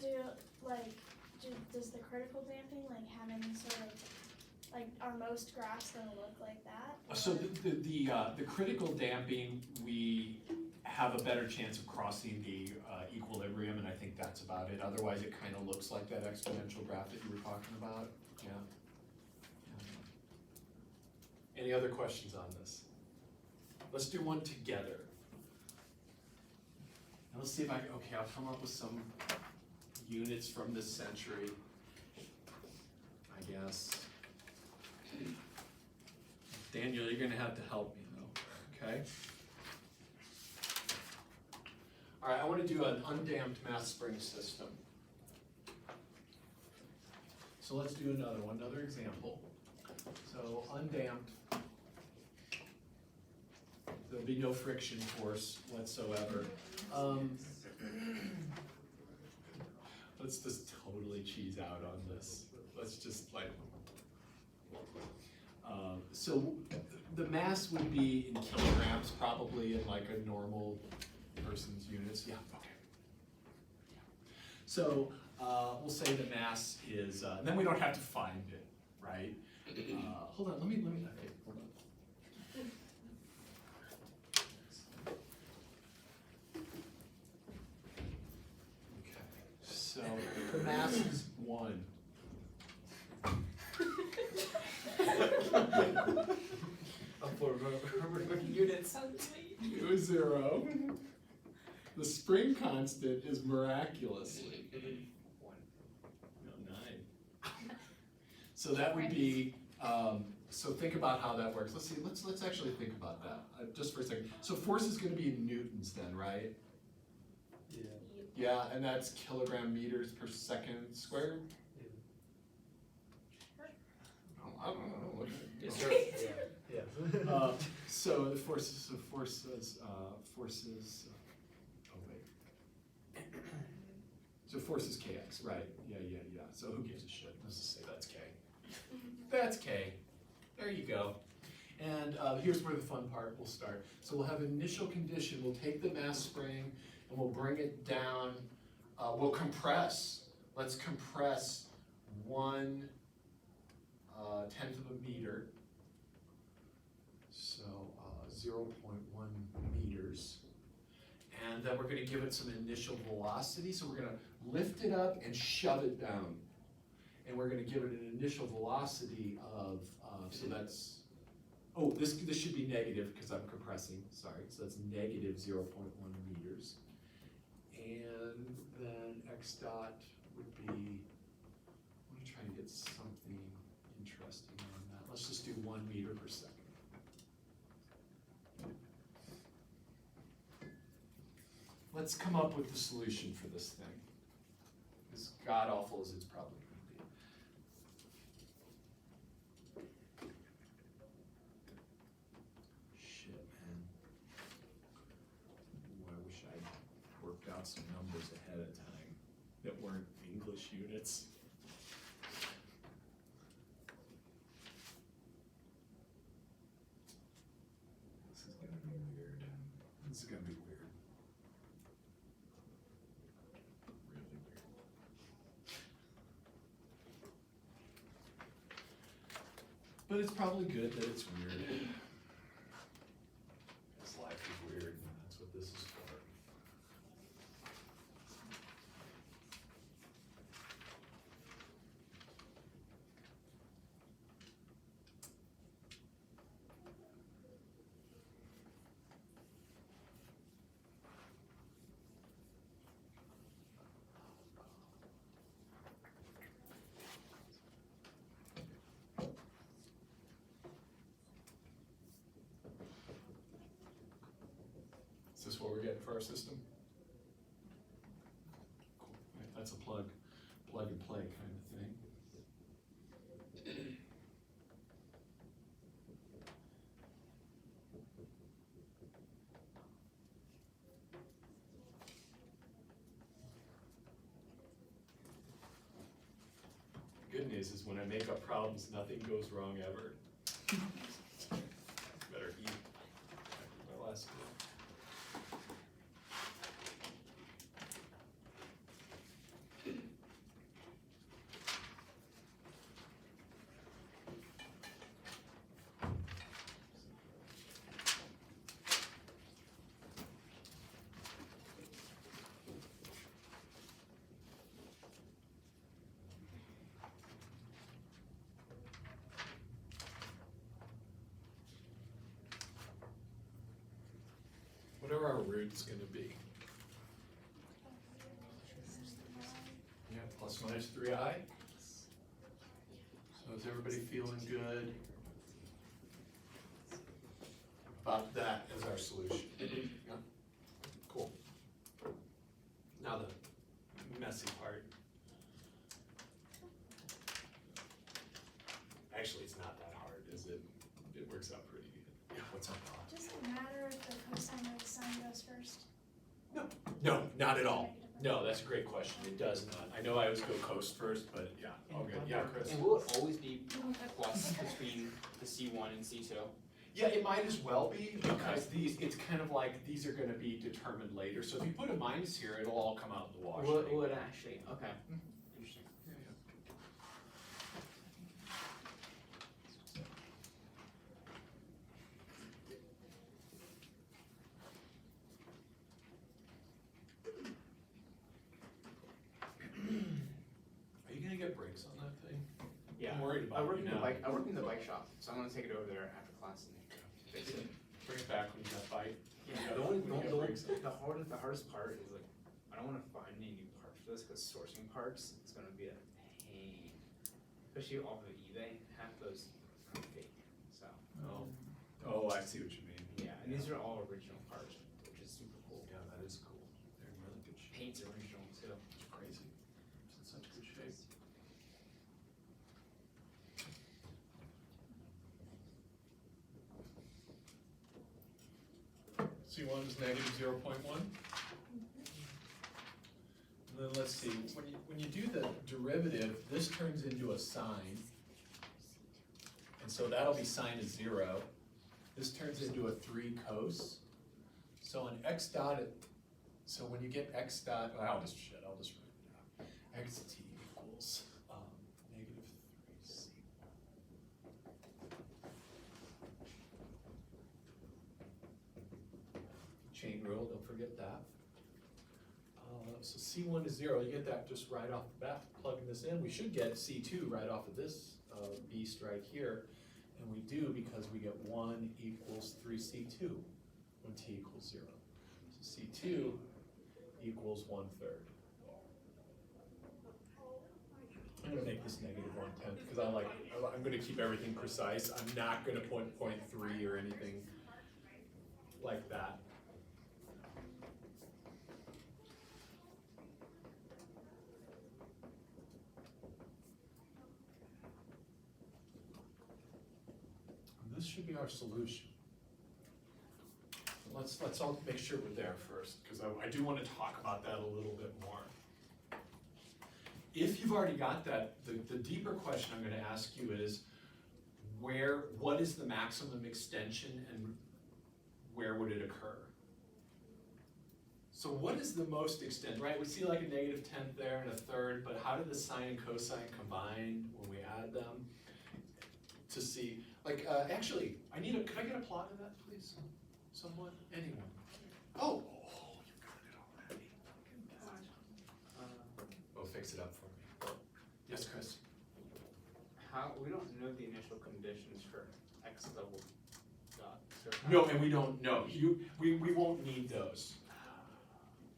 S5: does the critical damping have any sort of are most graphs gonna look like that?
S4: So the critical damping, we have a better chance of crossing the equilibrium, and I think that's about it. Otherwise, it kind of looks like that exponential graph that you were talking about, yeah. Any other questions on this? Let's do one together. And let's see if okay, I'll come up with some units from this century, I guess. Daniel, you're gonna have to help me though, okay? All right, I want to do an undamped mass spring system. So let's do another example. So undamped, there'll be no friction force whatsoever. Let's just totally cheese out on this. Let's just like, so the mass would be in kilograms probably in like a normal person's units. Yeah, okay. So we'll say the mass is, then we don't have to find it, right? Hold on, let me, okay, hold on. Okay, so the mass is 1.
S1: For units.
S4: 2 is 0. The spring constant is miraculously 9. So that would be, so think about how that works. Let's see, let's actually think about that just for a second. So force is going to be in newtons then, right?
S6: Yeah.
S4: Yeah, and that's kilogram meters per second squared? I don't know. Look at it.
S1: Yes, sir.
S6: Yeah.
S4: So the forces, oh wait. So force is kx, right? Yeah. So who gives a shit? Let's just say that's k. That's k. There you go. And here's where the fun part will start. So we'll have an initial condition. We'll take the mass spring and we'll bring it down. We'll compress. Let's compress 1/10 of a meter. So 0.1 meters. And then we're going to give it some initial velocity. So we're going to lift it up and shove it down. And we're going to give it an initial velocity of, so that's, oh, this should be negative because I'm compressing, sorry. So that's negative 0.1 meters. And then x dot would be, I'm going to try to get something interesting on that. Let's just do 1 meter per second. Let's come up with the solution for this thing. As god awful as it's probably going to be. Shit, man. Ooh, I wish I'd worked out some numbers ahead of time that weren't English units. This is gonna be weird. This is gonna be weird. Really weird. But it's probably good that it's weird. Because life is weird, and that's what this is for. Is this what we're getting for our system? Cool. Right, that's a plug and play kind of thing. The good news is when I make up problems, nothing goes wrong ever. Better eat after my last meal. What are our roots gonna be? Yeah, plus minus 3i. So is everybody feeling good about that as our solution? Yeah. Cool. Now the messy part. Actually, it's not that hard, is it? It works out pretty good. Yeah, what's up, Bob?
S5: Does it matter if the cosine or the sine goes first?
S4: No, not at all. No, that's a great question. It does not. I know I always go coast first, but yeah, all good. Yeah, Chris.
S1: And will it always be plus between the C1 and C2?
S4: Yeah, it might as well be, because these, it's kind of like, these are gonna be determined later. So if you put a minus here, it'll all come out in the wash.
S1: Will it actually? Okay. Interesting.
S4: Are you gonna get brakes on that thing?
S1: Yeah.
S4: I'm worried
S1: I
S4: about
S1: work
S4: you
S1: in the
S4: now.
S1: bike. I work in the bike shop, so I'm gonna take it over there after class and fix it.
S4: Bring it back when you got bite.
S1: Yeah. The hardest part is like I don't want to find any new parts for this because sourcing parts is gonna be a pain, especially off of eBay. Half those are fake. So
S4: Oh, I see what you mean.
S1: yeah, and these are all original parts, which is super cool.
S4: Yeah, that is cool. They're in really good shape.
S1: Paint's original too.
S4: It's crazy. It's in such good shape. C1 is negative 0.1. And then let's see, when you do the derivative, this turns into a sine. And so that'll be sine of 0. This turns into a 3 cos. So on x dot, so when you get x dot, I'll just write it down. Xt equals negative 3c. Chain rule, don't forget that. So C1 is 0, you get that just right off the bat, plugging this in. We should get C2 right off of this beast right here. And we do because we get 1 equals 3C2 when t equals 0. So C2 equals 1/3. I'm gonna make this negative 1/10 because I'm gonna keep everything precise. I'm not gonna put 0.3 or anything like that. This should be our solution. Let's all make sure we're there first, because I do want to talk about that a little bit more. If you've already got that, the deeper question I'm going to ask you is, what is the maximum extension and where would it occur? So what is the most extent, right? We see like a negative 1/10 there and a 1/3, but how do the sine and cosine combine when we add them? To see, like, actually, could I get a plot of that, please? Someone? Anyone? Oh, you got it already. Oh, fix it up for me. Yes, Chris?
S1: We don't know the initial conditions for x double dot. So
S4: No, and we don't know. We won't need those.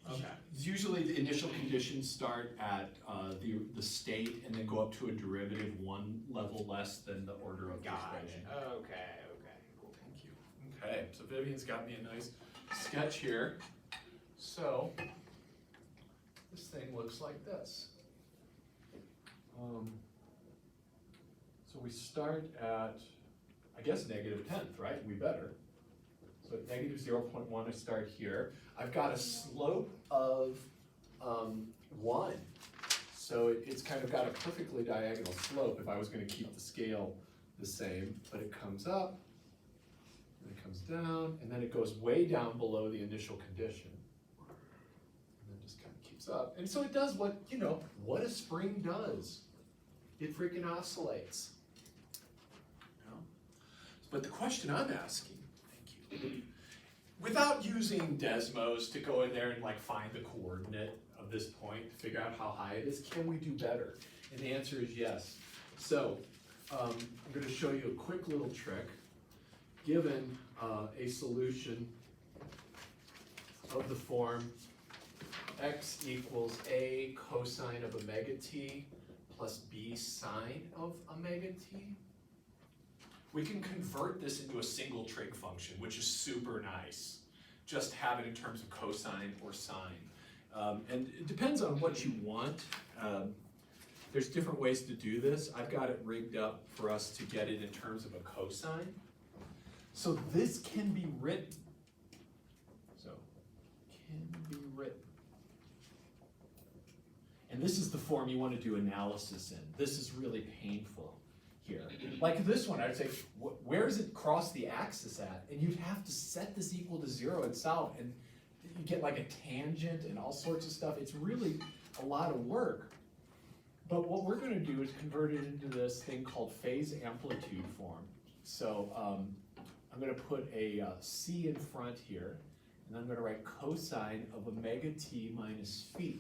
S1: Okay.
S4: Usually the initial conditions start at the state and then go up to a derivative one level less than the order of the
S1: Got
S4: equation.
S1: it. Okay, cool.
S4: Thank you. Okay, so Vivian's got me a nice sketch here. So this thing looks like this. So we start at, I guess, negative 1/10, right? We better. So at negative 0.1, I start here. I've got a slope of 1. So it's kind of got a perfectly diagonal slope if I was going to keep the scale the same. But it comes up, and it comes down, and then it goes way down below the initial condition. And then just kind of keeps up. And so it does what a spring does. It freaking oscillates. But the question I'm asking, thank you, without using Desmos to go in there and find the coordinate of this point, figure out how high it is, can we do better? And the answer is yes. So I'm going to show you a quick little trick. Given a solution of the form x equals a cosine of omega t plus b sine of omega t. We can convert this into a single trig function, which is super nice. Just have it in terms of cosine or sine. And it depends on what you want. There's different ways to do this. I've got it rigged up for us to get it in terms of a cosine. So this can be written. And this is the form you want to do analysis in. This is really painful here. Like this one, I'd say, where does it cross the axis at? And you'd have to set this equal to 0 and solve, and you get like a tangent and all sorts of stuff. It's really a lot of work. But what we're going to do is convert it into this thing called phase amplitude form. So I'm going to put a c in front here, and I'm going to write cosine of omega t minus phi.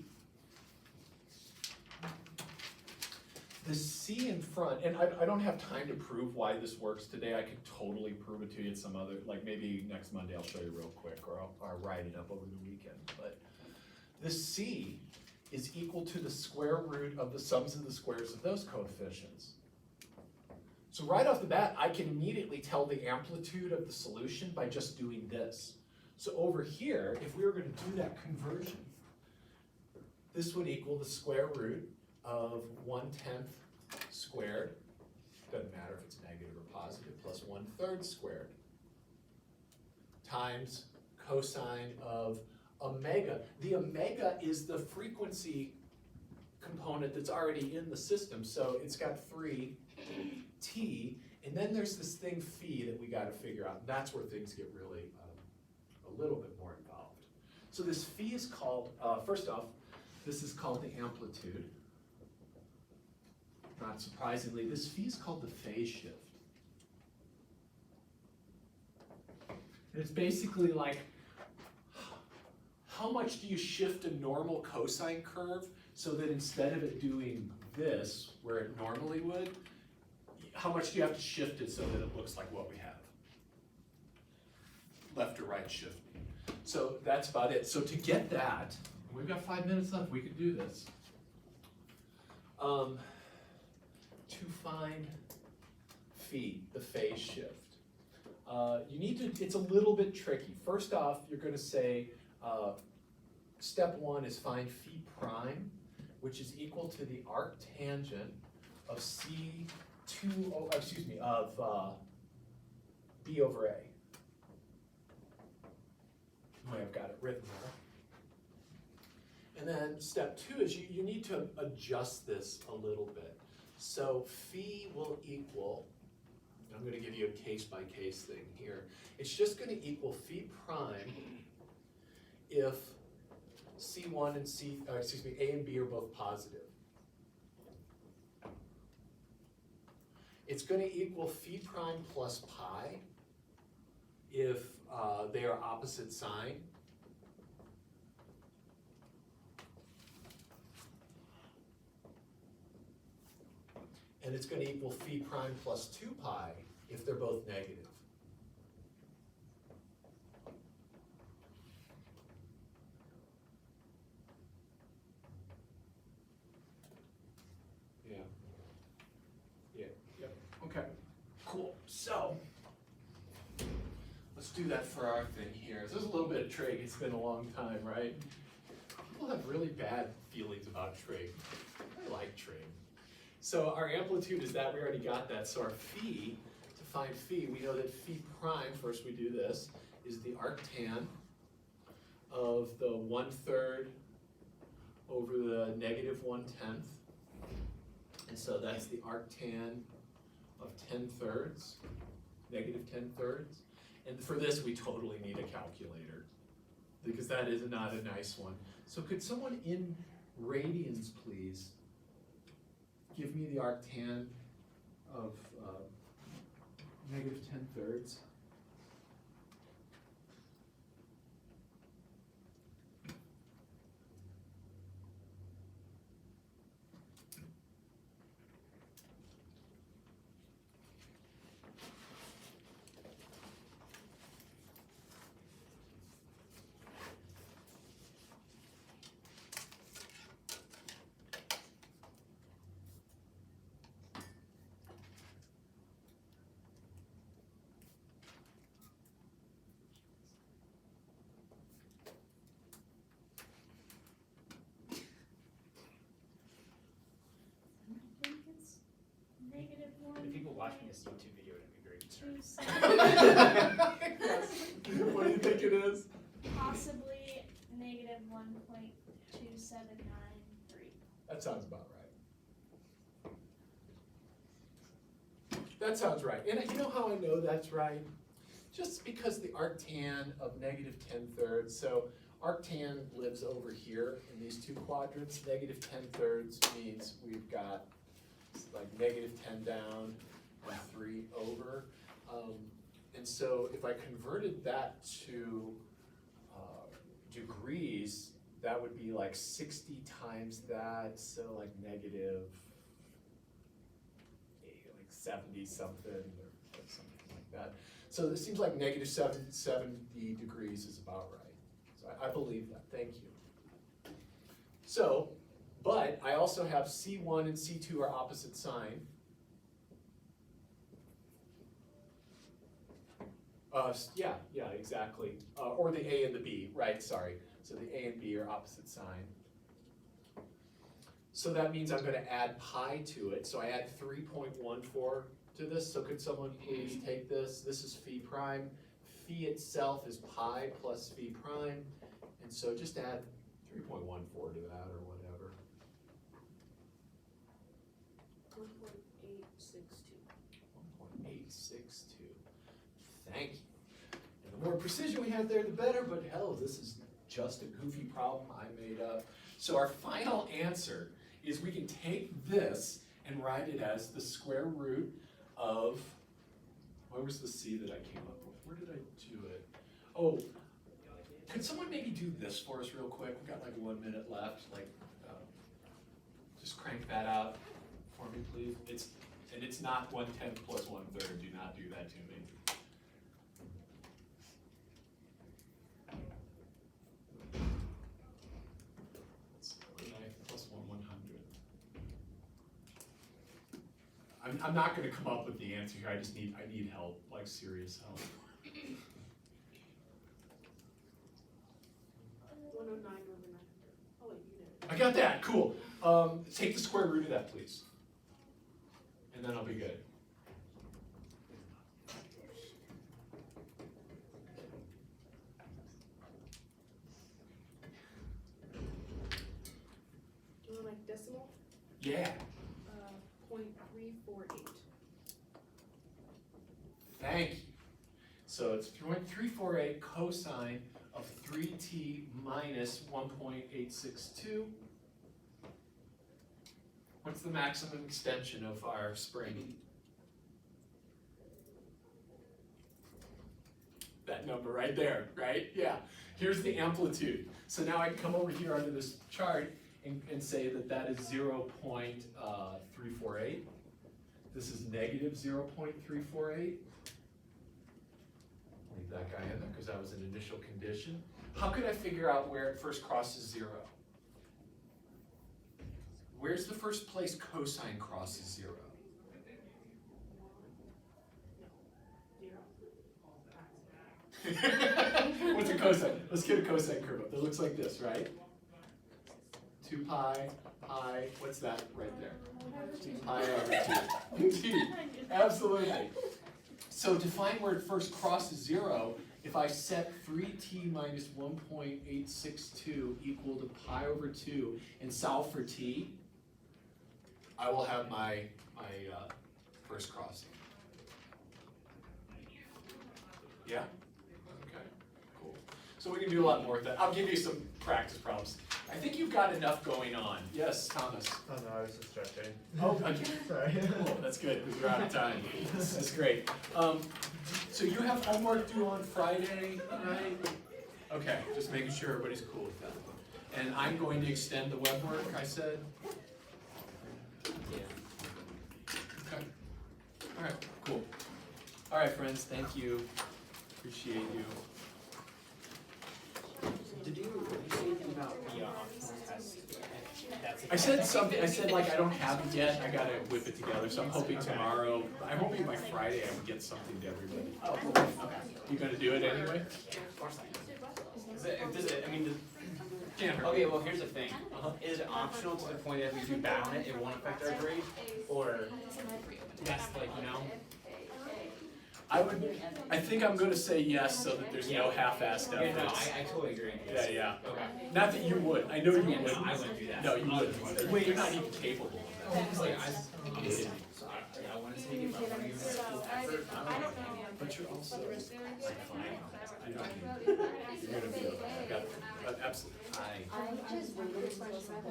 S4: The c in front, and I don't have time to prove why this works today. I could totally prove it to you at some other, like maybe next Monday I'll show you real quick, or I'll write it up over the weekend. But the c is equal to the square root of the sums of the squares of those coefficients. So right off the bat, I can immediately tell the amplitude of the solution by just doing this. So over here, if we were going to do that conversion, this would equal the square root of 1/10 squared, doesn't matter if it's negative or positive, plus 1/3 squared, times cosine of omega. The omega is the frequency component that's already in the system, so it's got 3t, and then there's this thing phi that we got to figure out, and that's where things get really a little bit more involved. So this phi is called, first off, this is called the amplitude. Not surprisingly, this phi is called the phase shift. And it's basically like, how much do you shift a normal cosine curve so that instead of it doing this, where it normally would, how much do you have to shift it so that it looks like what we have? Left or right shifting. So that's about it. So to get that, we've got 5 minutes left, we could do this. To find phi, the phase shift, you need to, it's a little bit tricky. First off, you're going to say, step 1 is find phi prime, which is equal to the arctangent of of b over a. The way I've got it written there. And then step 2 is you need to adjust this a little bit. So phi will equal, I'm going to give you a case-by-case thing here. It's just going to equal phi prime if C1 and A and B are both positive. It's going to equal phi prime plus pi if they are opposite sign. And it's going to equal phi prime plus 2 pi if they're both negative. Okay, cool. So let's do that for our thing here. This is a little bit of trig. It's been a long time, right? People have really bad feelings about trig. I like trig. So our amplitude is that, we already got that. So our phi, to find phi, we know that phi prime, first we do this, is the arctan of the 1/3 over the negative 1/10. And so that's the arctan of 10/3, negative 10/3. And for this, we totally need a calculator because that is not a nice one. So could someone in radians, please, give me the arctan of negative 10/3?
S1: this YouTube video and I'd be very concerned.
S4: What do you think it is?
S5: Possibly negative 1.2793.
S4: That sounds about right. That sounds right. And you know how I know that's right? Just because the arctan of negative 10/3, so arctan lives over here in these two quadrants. Negative 10/3 means we've got like negative 10 down and 3 over. And so if I converted that to degrees, that would be like 60 times that, so like negative like 70 something or something like that. So this seems like negative 70 degrees is about right. So I believe that, thank you. So, but I also have C1 and C2 are opposite sign. Yeah, exactly. Or the A and the B, right, sorry. So the A and B are opposite sign. So that means I'm gonna add pi to it. So I add 3.14 to this. So could someone please take this? This is phi prime. Phi itself is pi plus phi prime. And so just add 3.14 to that or whatever.
S8: 1.862.
S4: 1.862. Thank you. And the more precision we have there, the better, but hell, this is just a goofy problem I made up. So our final answer is we can take this and write it as the square root of, what was the C that I came up with? Where did I do it? Oh, could someone maybe do this for us real quick? We've got like 1 minute left. Like, just crank that out for me, please. It's not 1/10 plus 1/3. Do not do that to me. Plus 1/100. I'm not going to come up with the answer here. I need help, like serious help.
S8: 109 over 900. Oh wait, you know.
S4: I got that. Cool. Take the square root of that, please, and then I'll be good.
S8: Do you want like decimal?
S4: Yeah.
S8: 0.348.
S4: Thank you. So it's 0.348 cosine of 3t minus 1.862. What's the maximum extension of our spring? That number right there, right? Yeah. Here's the amplitude. So now I can come over here under this chart and say that that is 0.348. This is negative 0.348. Leave that guy in there because that was an initial condition. How could I figure out where it first crosses 0? Where's the first place cosine crosses 0?
S8: 0.
S4: What's a cosine? Let's get a cosine curve up. That looks like this, right? 2 pi, pi, what's that right there? 2 pi over 2. T, absolutely. So to find where it first crosses 0, if I set 3t minus 1.862 equal to pi over 2 and solve for t, I will have my first crossing. Yeah? Okay, cool. So we can do a lot more with that. I'll give you some practice problems. I think you've got enough going on. Yes, Thomas?
S6: Oh no, I was just stretching.
S4: Oh, okay.
S6: Sorry.
S4: Cool, that's good, because we're out of time. That's great. So you have homework due on Friday, right? Okay, just making sure everybody's cool with that. And I'm going to extend the web work, I said? Yeah. Okay. All right, cool. All right, friends, thank you. Appreciate you.
S1: Did you say anything about the optional test?
S4: I said something, I said like I don't have it yet, I gotta whip it together, so I'm hoping tomorrow, I'm hoping by Friday I can get something to everybody.
S1: Oh, cool. Okay.
S4: You gonna do it anyway?
S1: Of course I am.
S4: Can't hurt.
S1: Okay, well, here's the thing.
S4: Uh-huh.
S1: Is it optional to the point that if we do bad on it, it won't affect our grade? Or that's like, you know?
S4: I think I'm gonna say yes so that there's no half-assed
S1: Yeah, no,
S4: efforts.
S1: I totally agree.
S4: Yeah, yeah.
S1: Okay.
S4: Not that you would, I know you
S1: Yeah,
S4: would.
S1: no, I wouldn't do that.
S4: No, you wouldn't. Wait, you're not even capable of that.
S1: It's like, I'm kidding. So I wanna take it, but I wanna give it full effort.
S8: I don't know.
S4: But you're also like fine. I know.
S8: You're
S4: You're gonna feel that. I got it. Absolutely.
S9: I just waited until 7.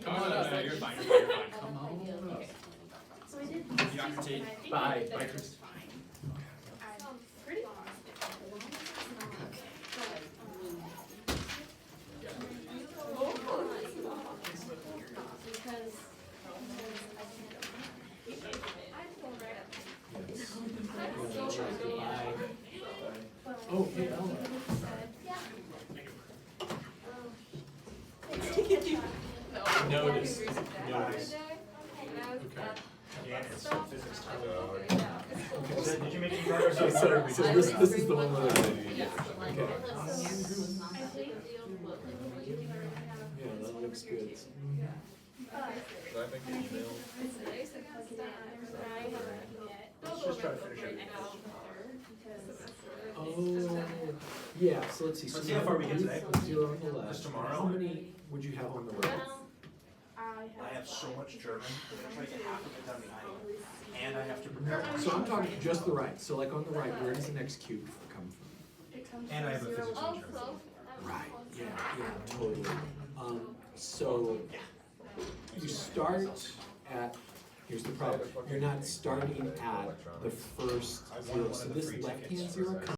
S1: Come on, no, you're fine, you're fine.
S4: Come on up.
S5: So I did.
S1: Dr. Tate.
S4: Bye.
S1: Bye, Chris.
S8: pretty.
S4: Oh, hey, Ella. Notice. Notice.
S3: So did you make any progress?
S4: Okay, so this is the one where I said,
S9: Yeah.
S4: okay.
S5: I think.
S4: Yeah, that looks good.
S7: Should I make an email?
S3: Let's just try to finish it.
S10: Oh, yeah, so let's see. So
S3: Let's see how far we get today.
S10: 0 on the left.
S3: Just tomorrow?
S10: How many would you have on the right?
S3: I have so much German, I'm trying to get half of it done behind. And I have to prepare.
S10: So I'm talking just the right. So like on the right, where does the next cube come from?
S3: And I have a physics major.
S10: Right, yeah, totally. So you start at, here's the problem, you're not starting at the first zero. So this left-hand zero comes